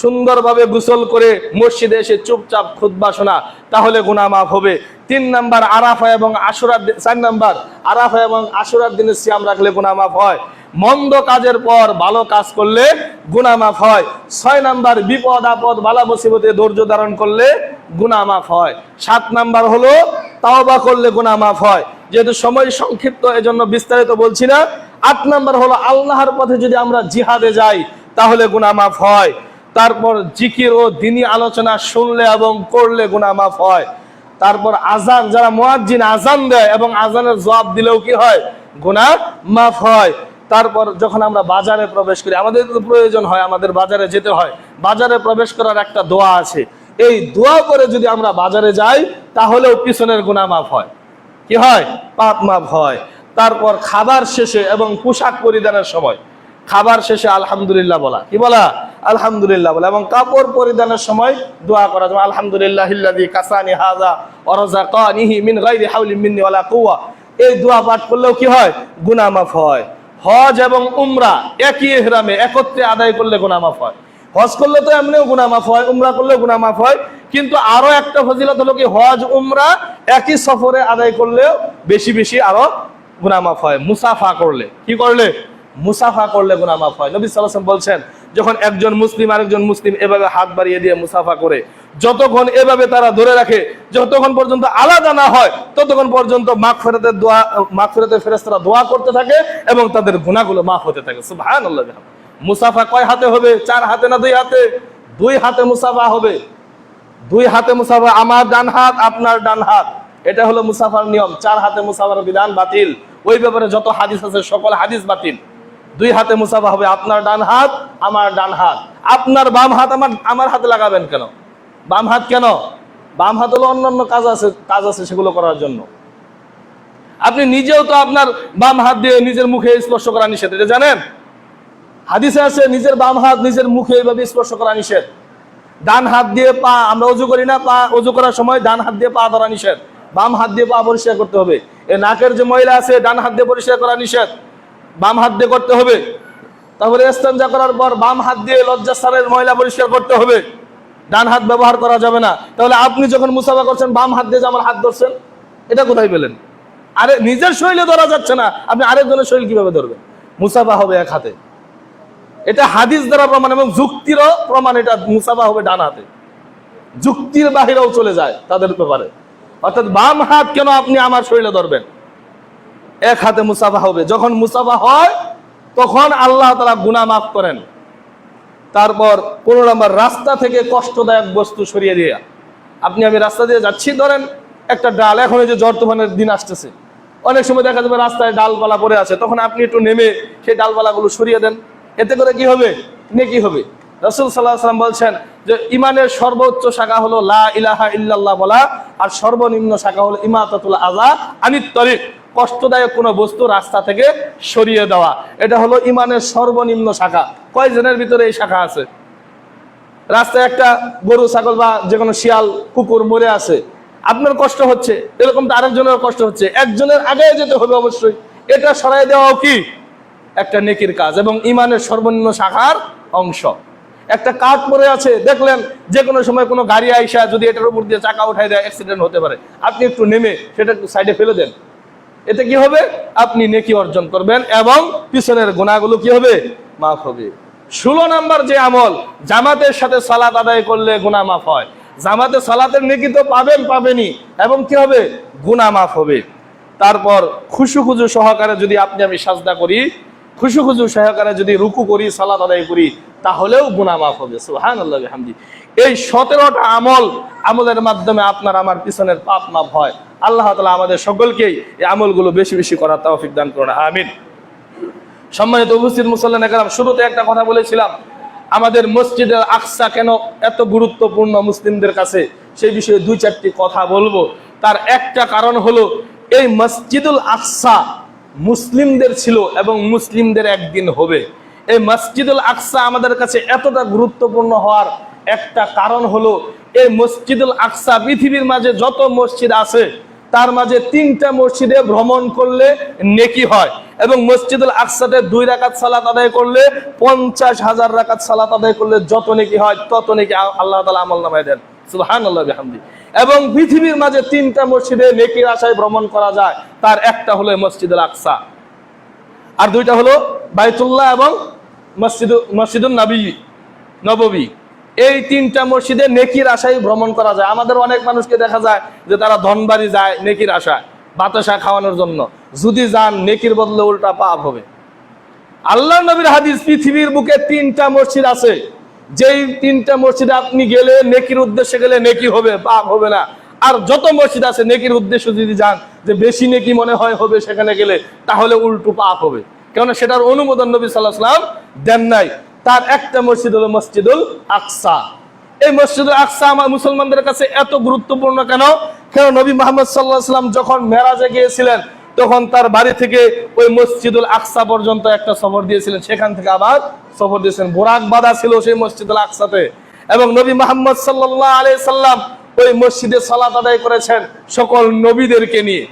সুন্দরভাবে গোসল করে মসজিদে এসে চুপচাপ খুতবা শোনা, তাহলে গুনাহ মাফ হবে। 3 নাম্বার, আরাফা এবং আশুরার। 4 নাম্বার, আরাফা এবং আশুরার দিনে সিয়াম রাখলে গুনাহ মাফ হয়। মন্দ কাজের পর ভালো কাজ করলে গুনাহ মাফ হয়। 6 নাম্বার, বিপদ আপদ বালা মুসিবতে ধৈর্য ধারণ করলে গুনাহ মাফ হয়। 7 নাম্বার হলো তাওবা করলে গুনাহ মাফ হয়। যেহেতু সময় সংক্ষিপ্ত, এজন্য বিস্তারিত বলছি না। 8 নাম্বার হলো আল্লাহর পথে যদি আমরা জিহাদে যাই, তাহলে গুনাহ মাফ হয়। তারপর জিকির ও দ্বীনি আলোচনা শুনলে এবং করলে গুনাহ মাফ হয়। তারপর আজান, যারা মুয়াজ্জিন আজান দেয় এবং আজানের জবাব দিলেও কি হয়? গুনাহ মাফ হয়। তারপর যখন আমরা বাজারে প্রবেশ করি, আমাদের তো প্রয়োজন হয়, আমাদের বাজারে যেতে হয়, বাজারে প্রবেশ করার একটা দোয়া আছে, এই দোয়া করে যদি আমরা বাজারে যাই, তাহলেও পিছনের গুনাহ মাফ হয়। কি হয়? পাপ মাফ হয়। তারপর খাবার শেষে এবং পোশাক পরিধানের সময়, খাবার শেষে আলহামদুলিল্লাহ বলা, কি বলা? আলহামদুলিল্লাহ বলা। এবং কাপড় পরিধানের সময় দোয়া করা, যেমন আলহামদুলিল্লাহিল্লাযী কাসানি হাযা ওয়া রাযাকানিহি মিন গায়রি হাওলিন মিন্নি ওয়ালা কুওয়া। এই দোয়া পাঠ করলেও কি হয়? গুনাহ মাফ হয়। হজ এবং উমরা একই ইহরামে একত্রে আদায় করলে গুনাহ মাফ হয়। হজ করলে তো এমনিও গুনাহ মাফ হয়, উমরা করলেও গুনাহ মাফ হয়, কিন্তু আরো একটা ফজিলত হলো কি, হজ উমরা একই সফরে আদায় করলেও বেশি বেশি আরো গুনাহ মাফ হয়। মুসাফা করলে, কি করলে? মুসাফা করলে গুনাহ মাফ হয়। নবী সাল্লাল্লাহু আলাইহি ওয়াসাল্লাম বলছেন, যখন একজন মুসলিম আরেকজন মুসলিম এভাবে হাত বাড়িয়ে দিয়ে মুসাফা করে, যতক্ষণ এভাবে তারা ধরে রাখে, যতক্ষণ পর্যন্ত আলাদা না হয়, ততক্ষণ পর্যন্ত মাগফিরাতের ফেরেশতারা দোয়া করতে থাকে এবং তাদের গুনাহগুলো মাফ হতে থাকে। সুবহানাল্লাহ। মুসাফা কয় হাতে হবে? 4 হাতে না 2 হাতে? 2 হাতে মুসাফা হবে। 2 হাতে মুসাফা, আমার ডান হাত আপনার ডান হাত, এটা হলো মুসাফার নিয়ম। 4 হাতে মুসাফার বিধান বাতিল। ওই ব্যাপারে যত হাদিস আছে সকল হাদিস বাতিল। 2 হাতে মুসাফা হবে, আপনার ডান হাত আমার ডান হাত। আপনার বাম হাত আমার হাতে লাগাবেন কেন? বাম হাত কেন? বাম হাত হলো অন্যান্য কাজ আছে সেগুলো করার জন্য। আপনি নিজেও তো আপনার বাম হাত দিয়ে নিজের মুখে স্পর্শ করা নিষেধ, এটা জানেন? হাদিসে আছে নিজের বাম হাত নিজের মুখে এইভাবে স্পর্শ করা নিষেধ। ডান হাত দিয়ে পা, আমরা ওযু করি না, পা ওযু করার সময় ডান হাত দিয়ে পা ধরা নিষেধ, বাম হাত দিয়ে পা পরিষ্কার করতে হবে। এই নাকের যে ময়লা আছে ডান হাত দিয়ে পরিষ্কার করা নিষেধ, বাম হাত দিয়ে করতে হবে। তারপরে ইস্তেনজা করার পর বাম হাত দিয়ে লজ্জাস্থানের ময়লা পরিষ্কার করতে হবে, ডান হাত ব্যবহার করা যাবে না। তাহলে আপনি যখন মুসাফা করছেন বাম হাত দিয়ে যে আমার হাত ধরছেন, এটা কোথায় পেলেন? আরে নিজের শরীরে ধরা যাচ্ছে না, আপনি আরেকজনের শরীর কিভাবে ধরবেন? মুসাফা হবে 1 হাতে, এটা হাদিস দ্বারা প্রমাণ এবং যুক্তিরও প্রমাণ। এটা মুসাফা হবে ডান হাতে, যুক্তির বাহিরেও চলে যায় তাদের ব্যাপারে। অর্থাৎ বাম হাত কেন আপনি আমার শরীরে ধরবেন? 1 হাতে মুসাফা হবে। যখন মুসাফা হয় তখন আল্লাহ তাআলা গুনাহ মাফ করেন। তারপর 15 নম্বর, রাস্তা থেকে কষ্টদায়ক বস্তু সরিয়ে দিয়ে। আমি রাস্তা দিয়ে যাচ্ছি, ধরেন একটা ডাল, এখন এই যে ঝড় তুফানের দিন আসতেছে, অনেক সময় দেখা যাবে রাস্তায় ডালপালা পড়ে আছে, তখন আপনি একটু নেমে সেই ডালপালাগুলো সরিয়ে দেন, এতে করে কি হবে? নেকি হবে। রাসূল সাল্লাল্লাহু আলাইহি ওয়াসাল্লাম বলছেন যে ইমানের সর্বোচ্চ শাখা হলো লা ইলাহা ইল্লাল্লাহ বলা, আর সর্বনিম্ন শাখা হলো ইমাতাতুল আযা আনিত তরিক, কষ্টদায়ক কোনো বস্তু রাস্তা থেকে সরিয়ে দেওয়া। এটা হলো ইমানের সর্বনিম্ন শাখা। কয়জনের ভিতরে এই শাখা আছে? রাস্তায় একটা গরু ছাগল বা যে কোনো শিয়াল কুকুর মরে আছে, আপনার কষ্ট হচ্ছে, এরকম তো আরেকজনের কষ্ট হচ্ছে, একজনের আগে যেতে হবে অবশ্যই। এটা সরাই দেওয়াও কি একটা নেকির কাজ এবং ইমানের সর্বনিম্ন শাখার অংশ। একটা কাঠ পড়ে আছে, দেখলেন যে কোনো সময় কোনো গাড়ি আইসা যদি এটার উপর দিয়ে চাকা উঠাই দেয়, অ্যাক্সিডেন্ট হতে পারে, আপনি একটু নেমে সেটা একটু সাইডে ফেলে দেন, এতে কি হবে? আপনি নেকি অর্জন করবেন এবং পিছনের গুনাহগুলো কি হবে? মাফ হবে। 16 নম্বর যে আমল, জামাতের সাথে সালাত আদায় করলে গুনাহ মাফ হয়। জামাতে সালাতের নেকি তো পাবেনই এবং কি হবে? গুনাহ মাফ হবে। তারপর খুশু সহকারে যদি আমি সাজদা করি, খুশু সহকারে যদি রুকু করি, সালাত আদায় করি, তাহলেও গুনাহ মাফ হবে। সুবহানাল্লাহি ওয়া বিহামদি। এই 17টা আমলের মাধ্যমে আপনার আমার পিছনের পাপ মাফ হয়। আল্লাহ তাআলা আমাদের সকলকেই এই আমলগুলো বেশি বেশি করার তৌফিক দান করুন, আমিন। সম্মানিত উপস্থিত মুসল্লিয়ান একরাম, শুরুতে একটা কথা বলেছিলাম, আমাদের মসজিদুল আকসা কেন এত গুরুত্বপূর্ণ মুসলিমদের কাছে, সেই বিষয়ে 2-4টি কথা বলবো। তার একটা কারণ হলো এই মসজিদুল আকসা মুসলিমদের ছিল এবং মুসলিমদের একদিন হবে। এই মসজিদুল আকসা আমাদের কাছে এতটা গুরুত্বপূর্ণ হওয়ার একটা কারণ হলো এই মসজিদুল আকসা পৃথিবীর মাঝে যত মসজিদ আছে তার মাঝে 3টা মসজিদে ভ্রমণ করলে নেকি হয় এবং মসজিদুল আকসাতে 2 রাকাত সালাত আদায় করলে 50,000 রাকাত সালাত আদায় করলে যত নেকি হয় তত নেকি আল্লাহ তাআলা আমলনামায় দেন। সুবহানাল্লাহি ওয়া বিহামদি। এবং পৃথিবীর মাঝে 3টা মসজিদে নেকির আশায় ভ্রমণ করা যায়, তার একটা হলো মসজিদুল আকসা, আর 2টা হলো বাইতুল্লাহ এবং মসজিদুন নববী। এই 3টা মসজিদে নেকির আশায় ভ্রমণ করা যায়। আমাদের অনেক মানুষকে দেখা যায় যে তারা ধনবাড়ি যায় নেকির আশায়, বাতাসা খাওয়ানোর জন্য। যদি যান, নেকির বদলে উল্টা পাপ হবে। আল্লাহর নবীর হাদিস, পৃথিবীর বুকে 3টা মসজিদ আছে, যেই 3টা মসজিদে আপনি গেলে নেকির উদ্দেশ্যে গেলে নেকি হবে, পাপ হবে না। আর যত মসজিদ আছে নেকির উদ্দেশ্যে যদি যান, যে বেশি নেকি মনে হয় হবে সেখানে গেলে, তাহলে উল্টো পাপ হবে, কেননা সেটার অনুমোদন নবী সাল্লাল্লাহু আলাইহি ওয়াসাল্লাম দেন নাই। তার একটা মসজিদ হলো মসজিদুল আকসা। এই মসজিদুল আকসা আমার মুসলমানদের কাছে এত গুরুত্বপূর্ণ কেন? নবী মুহাম্মদ সাল্লাল্লাহু আলাইহি ওয়াসাল্লাম যখন মেরাজে গিয়েছিলেন, তখন তার বাড়ি থেকে ওই মসজিদুল আকসা পর্যন্ত একটা সফর দিয়েছিলেন, সেখান থেকে আবার সফর দিয়েছিলেন। বোরাক বাঁধা ছিল সেই মসজিদুল আকসাতে, এবং নবী মুহাম্মদ সাল্লাল্লাহু আলাইহি সাল্লাম ওই মসজিদে সালাত আদায় করেছেন সকল নবীদেরকে নিয়ে।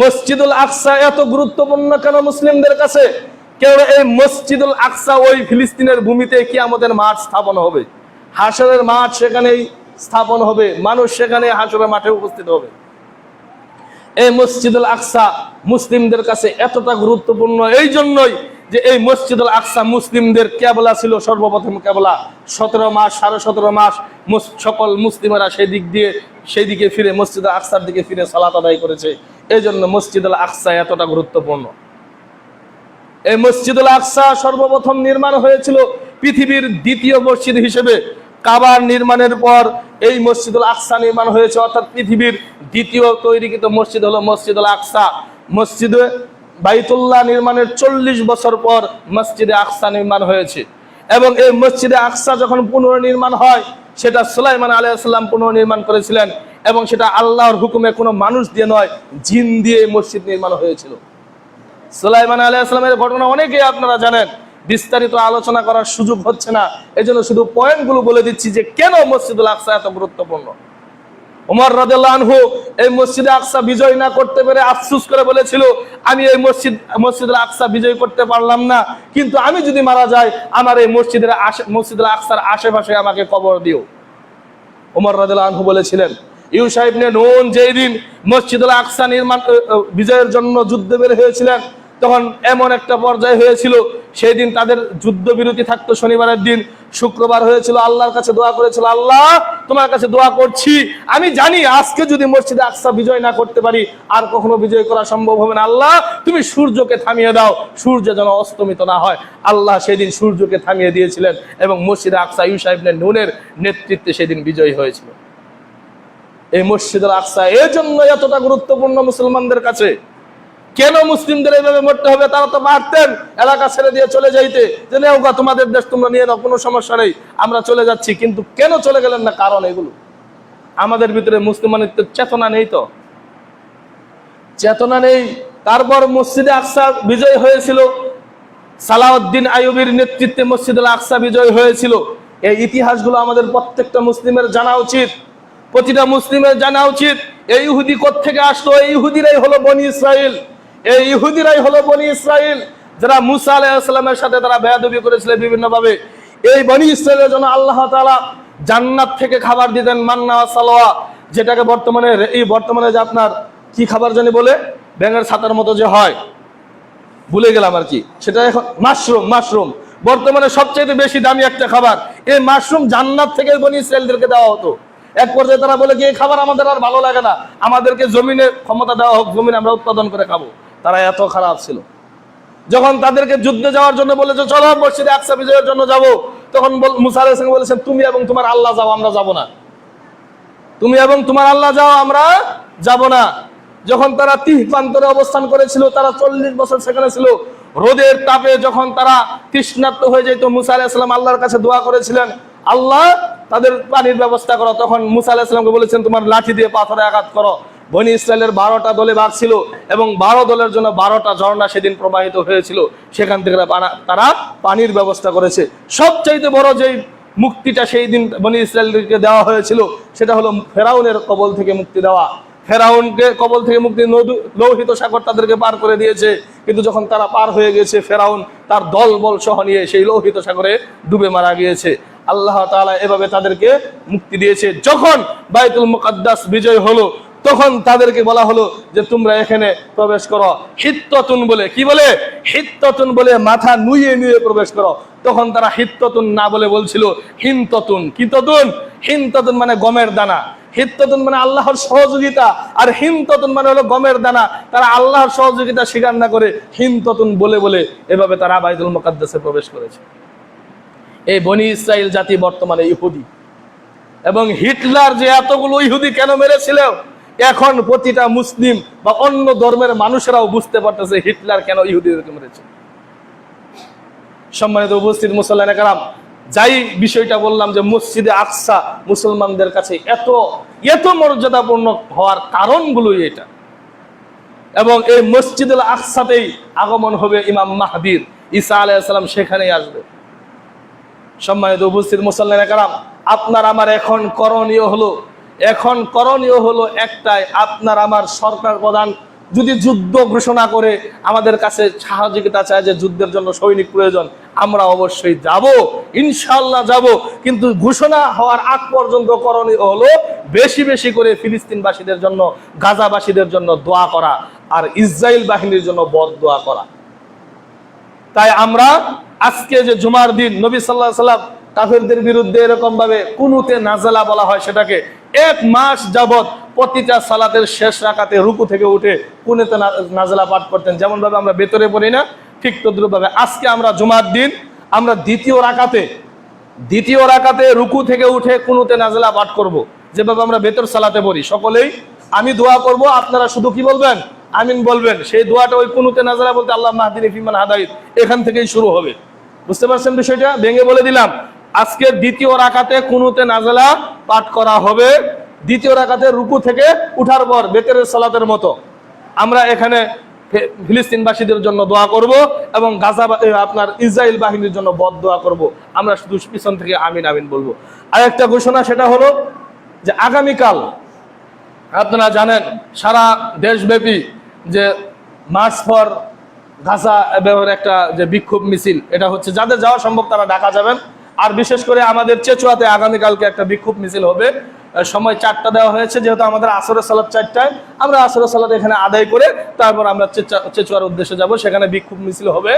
মসজিদুল আকসা এত গুরুত্বপূর্ণ কেন মুসলিমদের কাছে? কেন এই মসজিদুল আকসা ওই ফিলিস্তিনের ভূমিতে কিয়ামতের মাঠ স্থাপন হবে, হাশরের মাঠ সেখানেই স্থাপন হবে, মানুষ সেখানে হাশরের মাঠে উপস্থিত হবে। এই মসজিদুল আকসা মুসলিমদের কাছে এতটা গুরুত্বপূর্ণ এই জন্যই যে এই মসজিদুল আকসা মুসলিমদের কেবলা ছিল, সর্বপ্রথম কেবলা। 17 মাস 17.5 মাস সকল মুসলিমেরা সেই দিকে ফিরে মসজিদুল আকসার দিকে ফিরে সালাত আদায় করেছে। এই জন্য মসজিদুল আকসা এতটা গুরুত্বপূর্ণ। এই মসজিদুল আকসা সর্বপ্রথম নির্মাণ হয়েছিল পৃথিবীর দ্বিতীয় মসজিদ হিসেবে। কাবার নির্মাণের পর এই মসজিদুল আকসা নির্মাণ হয়েছে, অর্থাৎ পৃথিবীর দ্বিতীয় তৈরিকৃত মসজিদ হলো মসজিদুল আকসা। মসজিদে বাইতুল্লাহ নির্মাণের 40 বছর পর মসজিদে আকসা নির্মাণ হয়েছে। এবং এই মসজিদে আকসা যখন পুনর্নির্মাণ হয়, সেটা সুলাইমান আলাইহিস সালাম পুনর্নির্মাণ করেছিলেন, এবং সেটা আল্লাহর হুকুমে কোনো মানুষ দিয়ে নয়, জিন দিয়ে মসজিদ নির্মাণ হয়েছিল। সুলাইমান আলাইহিস সালামের ঘটনা অনেকেই আপনারা জানেন, বিস্তারিত আলোচনা করার সুযোগ হচ্ছে না, এজন্য শুধু পয়েন্টগুলো বলে দিচ্ছি যে কেন মসজিদুল আকসা এত গুরুত্বপূর্ণ। ওমর রাদিয়াল্লাহু আনহু এই মসজিদে আকসা বিজয় না করতে পেরে আফসোস করে বলেছিল, আমি এই মসজিদুল আকসা বিজয় করতে পারলাম না, কিন্তু আমি যদি মারা যাই আমার এই মসজিদুল আকসার আশেপাশে আমাকে কবর দিও। ওমর রাদিয়াল্লাহু আনহু বলেছিলেন, ইউশা ইবনে নুন যেই দিন মসজিদুল আকসা বিজয়ের জন্য যুদ্ধ বের হয়েছিলেন, তখন এমন একটা পর্যায়ে হয়েছিল, সেই দিন তাদের যুদ্ধবিরতি থাকতো শনিবারের দিন, শুক্রবার হয়েছিল, আল্লাহর কাছে দোয়া করেছিল, আল্লাহ তোমার কাছে দোয়া করছি, আমি জানি আজকে যদি মসজিদে আকসা বিজয় না করতে পারি আর কখনো বিজয় করা সম্ভব হবে না, আল্লাহ তুমি সূর্যকে থামিয়ে দাও, সূর্য যেন অস্তমিত না হয়। আল্লাহ সেদিন সূর্যকে থামিয়ে দিয়েছিলেন এবং মসজিদে আকসা ইউশা ইবনে নুনের নেতৃত্বে সেদিন বিজয় হয়েছিল। এই মসজিদুল আকসা এই জন্য এতটা গুরুত্বপূর্ণ মুসলমানদের কাছে। কেন মুসলিমদের এইভাবে মরতে হবে? তারা তো মারতেন, এলাকা ছেড়ে দিয়ে চলে যাইতে, যে নেওগা তোমাদের দেশ তোমরা নিয়ে নাও, কোনো সমস্যা নেই, আমরা চলে যাচ্ছি। কিন্তু কেন চলে গেলেন না? কারণ এগুলো আমাদের ভিতরে মুসলমানিত্বের চেতনা নেই, তো চেতনা নেই। তারপর মসজিদে আকসা বিজয় হয়েছিল, সালাউদ্দিন আইয়ুবীর নেতৃত্বে মসজিদুল আকসা বিজয় হয়েছিল। এই ইতিহাসগুলো আমাদের প্রত্যেকটা মুসলিমের জানা উচিত, প্রতিটা মুসলিমের জানা উচিত। এই ইহুদি কোত্থেকে আসলো? এই ইহুদিরাই হলো বনি ইসরাইল। এই ইহুদিরাই হলো বনি ইসরাইল, যারা মুসা আলাইহিস সালামের সাথে তারা বেয়াদবি করেছিল বিভিন্ন ভাবে। এই বনি ইসরাইলের জন্য আল্লাহ তাআলা জান্নাত থেকে খাবার দিতেন, মান্না ওয়া সালওয়া, যেটাকে বর্তমানে যে আপনার কি খাবার জানি বলে, ব্যাঙের ছাতার মতো যে হয়, ভুলে গেলাম আর কি, সেটা এখন মাশরুম বর্তমানে সবচেয়ে বেশি দামি একটা খাবার। এই মাশরুম জান্নাত থেকে বনি ইসরাইলদেরকে দেওয়া হতো। এক পর্যায়ে তারা বলে কি এই খাবার আমাদের আর ভালো লাগে না, আমাদেরকে জমিনে ক্ষমতা দেওয়া হোক, জমিনে আমরা উৎপাদন করে খাবো। তারা এত খারাপ ছিল। যখন তাদেরকে যুদ্ধে যাওয়ার জন্য বলেছে চলো মসজিদে আকসা বিজয়ের জন্য যাব, তখন মুসা আলাইহিস সালাম বলেছেন তুমি এবং তোমার আল্লাহ যাও, আমরা যাব না। তুমি এবং তোমার আল্লাহ যাও, আমরা যাব না। যখন তারা তিহ প্রান্তরে অবস্থান করেছিল, তারা 40 বছর সেখানে ছিল, রোদের তাপে যখন তারা তৃষ্ণার্ত হয়ে যেত, মুসা আলাইহিস সালাম আল্লাহর কাছে দোয়া করেছিলেন, আল্লাহ তাদের পানির ব্যবস্থা করো। তখন মুসা আলাইহিস সালামকে বলেছেন তোমার লাঠি দিয়ে পাথরে আঘাত করো। বনি ইসরায়েলের 12টা দলে ভাগ ছিল এবং 12 দলের জন্য 12টা ঝর্ণা সেদিন প্রবাহিত হয়েছিল, সেখান থেকে তারা পানির ব্যবস্থা করেছে। সবচাইতে বড় যেই মুক্তিটা সেই দিন বনি ইসরায়েলকে দেওয়া হয়েছিল, সেটা হলো ফেরাউনের কবল থেকে মুক্তি দেওয়া। ফেরাউনকে কবল থেকে মুক্তি, লৌহিত সাগর তাদেরকে পার করে দিয়েছে, কিন্তু যখন তারা পার হয়ে গেছে, ফেরাউন তার দলবল সহ নিয়ে সেই লৌহিত সাগরে ডুবে মারা গিয়েছে। আল্লাহ তাআলা এভাবে তাদেরকে মুক্তি দিয়েছে। যখন বাইতুল মুকাদ্দাস বিজয় হলো, তখন তাদেরকে বলা হলো যে তোমরা এখানে প্রবেশ করো, হিত্ততুন বলে, কি বলে? হিত্ততুন বলে মাথা নুয়ে নুয়ে প্রবেশ করো। তখন তারা হিত্ততুন না বলে বলছিল হিনততুন। কি ততুন? হিনততুন মানে গমের দানা, হিত্ততুন মানে আল্লাহর সহযোগিতা, আর হিনততুন মানে হলো গমের দানা। তারা আল্লাহর সহযোগিতা স্বীকার না করে হিনততুন বলে বলে এভাবে তারা বাইতুল মুকাদ্দাসে প্রবেশ করেছে। এই বনি ইসরাইল জাতি বর্তমানে ইহুদি, এবং হিটলার যে এতগুলো ইহুদি কেন মেরেছিল, এখন প্রতিটা মুসলিম বা অন্য ধর্মের মানুষেরাও বুঝতে পারতেছে হিটলার কেন ইহুদিদেরকে মেরেছে। সম্মানিত উপস্থিত মুসল্লিয়ানে কেরাম, যাই বিষয়টা বললাম যে মসজিদে আকসা মুসলমানদের কাছে এত মর্যাদাপূর্ণ হওয়ার কারণগুলোই এটা। এবং এই মসজিদুল আকসাতেই আগমন হবে ইমাম মাহদীর, ঈসা আলাইহিস সালাম সেখানেই আসবে। সম্মানিত উপস্থিত মুসল্লিয়ানে কেরাম, আপনার আমার এখন করণীয় হলো একটাই, আপনার আমার সরকার প্রধান যদি যুদ্ধ ঘোষণা করে আমাদের কাছে সহযোগিতা চায় যে যুদ্ধের জন্য সৈনিক প্রয়োজন, আমরা অবশ্যই যাব, ইনশাআল্লাহ যাব। কিন্তু ঘোষণা হওয়ার আগ পর্যন্ত করণীয় হলো বেশি বেশি করে ফিলিস্তিনবাসীদের জন্য, গাজাবাসীদের জন্য দোয়া করা, আর ইসরায়েল বাহিনীর জন্য বদদোয়া করা। তাই আমরা আজকে যে জুমার দিন নবী সাল্লাল্লাহু আলাইহি ওয়াসাল্লাম কাফেরদের বিরুদ্ধে এরকম ভাবে কুনুতে নাজেলা বলা হয়, সেটাকে 1 মাস যাবত প্রতিটা সালাতের শেষ রাকাতে রুকু থেকে উঠে কুনুতে নাজেলা পাঠ করতেন। যেমন ভাবে আমরা ভেতরে পড়ি না, ঠিক তদ্রুপ ভাবে আজকে আমরা জুমার দিন আমরা দ্বিতীয় রাকাতে রুকু থেকে উঠে কুনুতে নাজেলা পাঠ করব, যেভাবে আমরা ভেতর সালাতে পড়ি। সকলেই আমি দোয়া করব, আপনারা শুধু কি বলবেন? আমিন বলবেন। সেই দোয়াটা ওই কুনুতে নাজেলা বলতে আল্লাহুম্মা হদিনি ফিমান হাদাইত, এখান থেকেই শুরু হবে। বুঝতে পারছেন বিষয়টা? ভেঙে বলে দিলাম, আজকে দ্বিতীয় রাকাতে কুনুতে নাজেলা পাঠ করা হবে। দ্বিতীয় রাকাতে রুকু থেকে উঠার পর বেতের সালাতের মতো আমরা এখানে ফিলিস্তিনবাসীদের জন্য দোয়া করব এবং গাজা আপনার ইসরায়েল বাহিনীর জন্য বদদোয়া করব। আমরা শুধু পিছন থেকে আমিন আমিন বলবো। আর একটা ঘোষণা, সেটা হলো যে আগামীকাল আপনারা জানেন সারা দেশব্যাপী যে মার্চ ফর গাজা এবং একটা যে বিক্ষোভ মিছিল, এটা হচ্ছে। যাদের যাওয়া সম্ভব তারা ঢাকা যাবেন। আর বিশেষ করে আমাদের চেচুয়াতে আগামীকালকে একটা বিক্ষোভ মিছিল হবে। সময় 4টা দেওয়া হয়েছে, যেহেতু আমাদের আসরের সালাত 4টায়, আমরা আসরের সালাত এখানে আদায় করে তারপর আমরা চেচুয়ার উদ্দেশ্যে যাব, সেখানে বিক্ষোভ মিছিল হবে।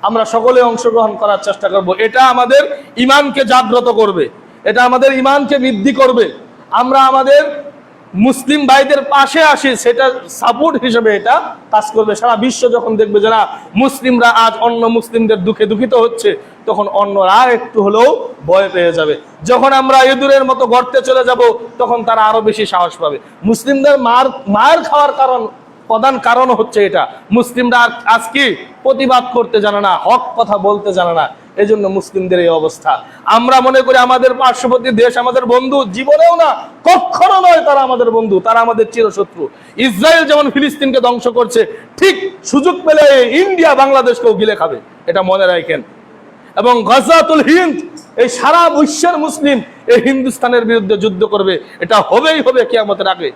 আমরা সকলে অংশগ্রহণ করার চেষ্টা করব। এটা আমাদের ইমানকে জাগ্রত করবে, এটা আমাদের ইমানকে বৃদ্ধি করবে। আমরা আমাদের মুসলিম ভাইদের পাশে আসি, সেটা সাপোর্ট হিসেবে এটা কাজ করবে। সারা বিশ্ব যখন দেখবে যারা মুসলিমরা আজ অন্য মুসলিমদের দুঃখে দুঃখিত হচ্ছে, তখন অন্যরা একটু হলেও ভয় পেয়ে যাবে। যখন আমরা ইঁদুরের মতো গর্তে চলে যাব, তখন তারা আরো বেশি সাহস পাবে। মুসলিমদের মার খাওয়ার প্রধান কারণ হচ্ছে এটা, মুসলিমরা আজ কি প্রতিবাদ করতে জানে না, হক কথা বলতে জানে না। এই জন্য মুসলিমদের এই অবস্থা। আমরা মনে করি আমাদের পার্শ্ববর্তী দেশ আমাদের বন্ধু, জীবনেও না, কখনো নয় তারা আমাদের বন্ধু, তারা আমাদের চিরশত্রু। ইসরায়েল যেমন ফিলিস্তিনকে ধ্বংস করছে, ঠিক সুযোগ পেলে ইন্ডিয়া বাংলাদেশকেও গিলে খাবে, এটা মনে রাখেন। এবং গাজাতুল হিন্দ, এই সারা বিশ্বের মুসলিম এই হিন্দুস্তানের বিরুদ্ধে যুদ্ধ করবে, এটা হবেই হবে কিয়ামতের আগে।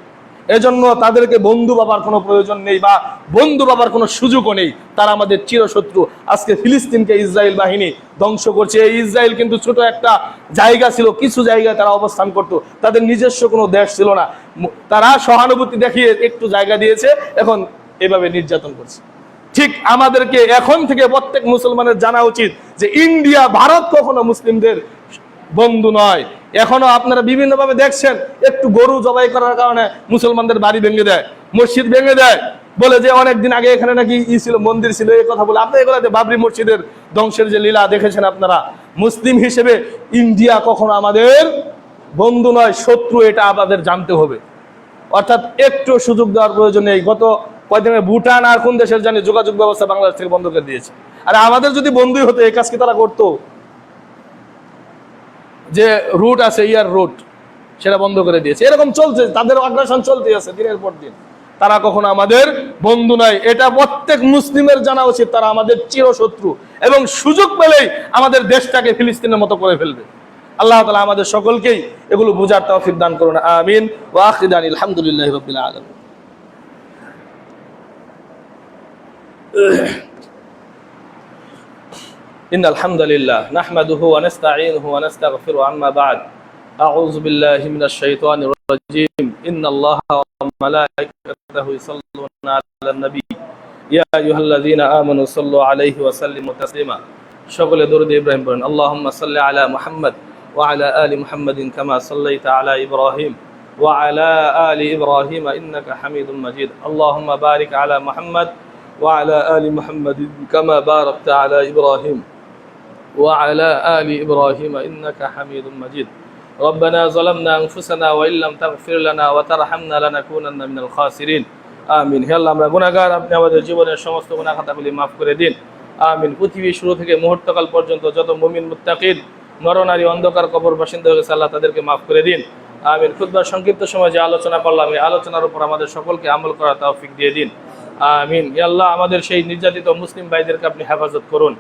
এজন্য তাদেরকে বন্ধু ভাবার কোনো প্রয়োজন নেই বা বন্ধু ভাবার কোনো সুযোগও নেই, তারা আমাদের চিরশত্রু। আজকে ফিলিস্তিনকে ইসরায়েল বাহিনী ধ্বংস করছে। এই ইসরায়েল কিন্তু ছোট একটা জায়গা ছিল, কিছু জায়গায় তারা অবস্থান করত, তাদের নিজস্ব কোনো দেশ ছিল না। তারা সহানুভূতি দেখিয়ে একটু জায়গা দিয়েছে, এখন এভাবে নির্যাতন করছে। ঠিক আমাদেরকে এখন থেকে প্রত্যেক মুসলমানের জানা উচিত যে ইন্ডিয়া, ভারত কখনো মুসলিমদের বন্ধু নয়। এখনো আপনারা বিভিন্ন ভাবে দেখছেন, একটু গরু জবাই করার কারণে মুসলমানদের বাড়ি ভেঙে দেয়, মসজিদ ভেঙে দেয়, বলে যে অনেকদিন আগে এখানে নাকি ছিল, মন্দির ছিল, এই কথা বলে। আপনি এগুলাতে বাবরি মসজিদের ধ্বংসের যে লীলা দেখেছেন আপনারা। মুসলিম হিসেবে ইন্ডিয়া কখনো আমাদের বন্ধু নয়, শত্রু, এটা আমাদের জানতে হবে। অর্থাৎ একটু সুযোগ দেওয়ার প্রয়োজন নেই। গত কয়েকদিনে ভুটান আর কোন দেশের জানি যোগাযোগ ব্যবস্থা বাংলাদেশ থেকে বন্ধ করে দিয়েছে। আর আমাদের যদি বন্ধুই হতো, এই কাজ কি তারা করতো? যে রুট আছে, ইয়ার রুট, সেটা বন্ধ করে দিয়েছে। এরকম চলছে, তাদের আগ্রাসন চলতে আছে দিনের পর দিন। তারা কখনো আমাদের বন্ধু নয়, এটা প্রত্যেক মুসলিমের জানা উচিত। তারা আমাদের চিরশত্রু এবং সুযোগ পেলেই আমাদের দেশটাকে ফিলিস্তিনের মতো করে ফেলবে। আল্লাহ তাআলা আমাদের সকলকেই এগুলো বোঝার তৌফিক দান করুন। আমিন। ওয়া আখিরু দাওয়ানা আলহামদুলিল্লাহি রাব্বিল আলামিন। إن الحمد لله نحمده ونستعينه ونستغفره أما بعد أعوذ بالله من الشيطان الرجيم إن الله وملائكته يصلون على النبي يا أيها الذين آمنوا صلوا عليه وسلموا تسليما সকলে দরুদ ইব্রাহিম পড়েন اللهم صل على محمد وعلى آل محمد كما صليت على إبراهيم وعلى آل إبراهيم إنك حميد مجيد اللهم بارك على محمد وعلى آل محمد كما باركت على إبراهيم وعلى آل إبراهيم إنك حميد مجيد ربنا ظلمنا أنفسنا وإن لم تغفر لنا وترحمنا لنكونن من الخاسرين آمين হে আল্লাহ আমরা গুনাহগার আপনি আমাদের জীবনের সমস্ত গুনাহ খাতাগুলি maaf করে দিন আমিন পৃথিবীর শুরু থেকে মুহূর্তকাল পর্যন্ত যত মুমিন মুত্তাকিন নরনারী অন্ধকার কবর বাসিন্দা হয়েছে আল্লাহ তাদেরকে maaf করে দিন আমিন খুতবার সংক্ষিপ্ত সময় যে আলোচনা করলাম এই আলোচনার উপর আমাদের সকলকে আমল করার তৌফিক দিয়ে দিন আমিন হে আল্লাহ আমাদের সেই নির্যাতিত মুসলিম ভাইদেরকে আপনি হেফাজত করুন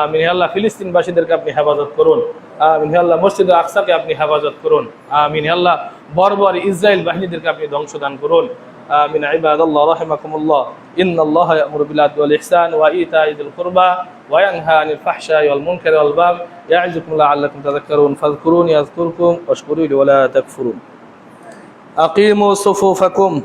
আমিন হে আল্লাহ ফিলিস্তিনবাসীদেরকে আপনি হেফাজত করুন আমিন হে আল্লাহ মসজিদে আকসাকে আপনি হেফাজত করুন আমিন হে আল্লাহ বর্বর ইসরায়েল বাহিনীদেরকে আপনি ধ্বংস দান করুন آمين عباد الله رحمكم الله إن الله يأمر بالعدل والإحسان وإيتاء ذي القربى وينهى عن الفحشاء والمنكر والبغي يعظكم لعلكم تذكرون فاذكروني أذكركم واشكروا لي ولا تكفرون أقيموا صفوفكم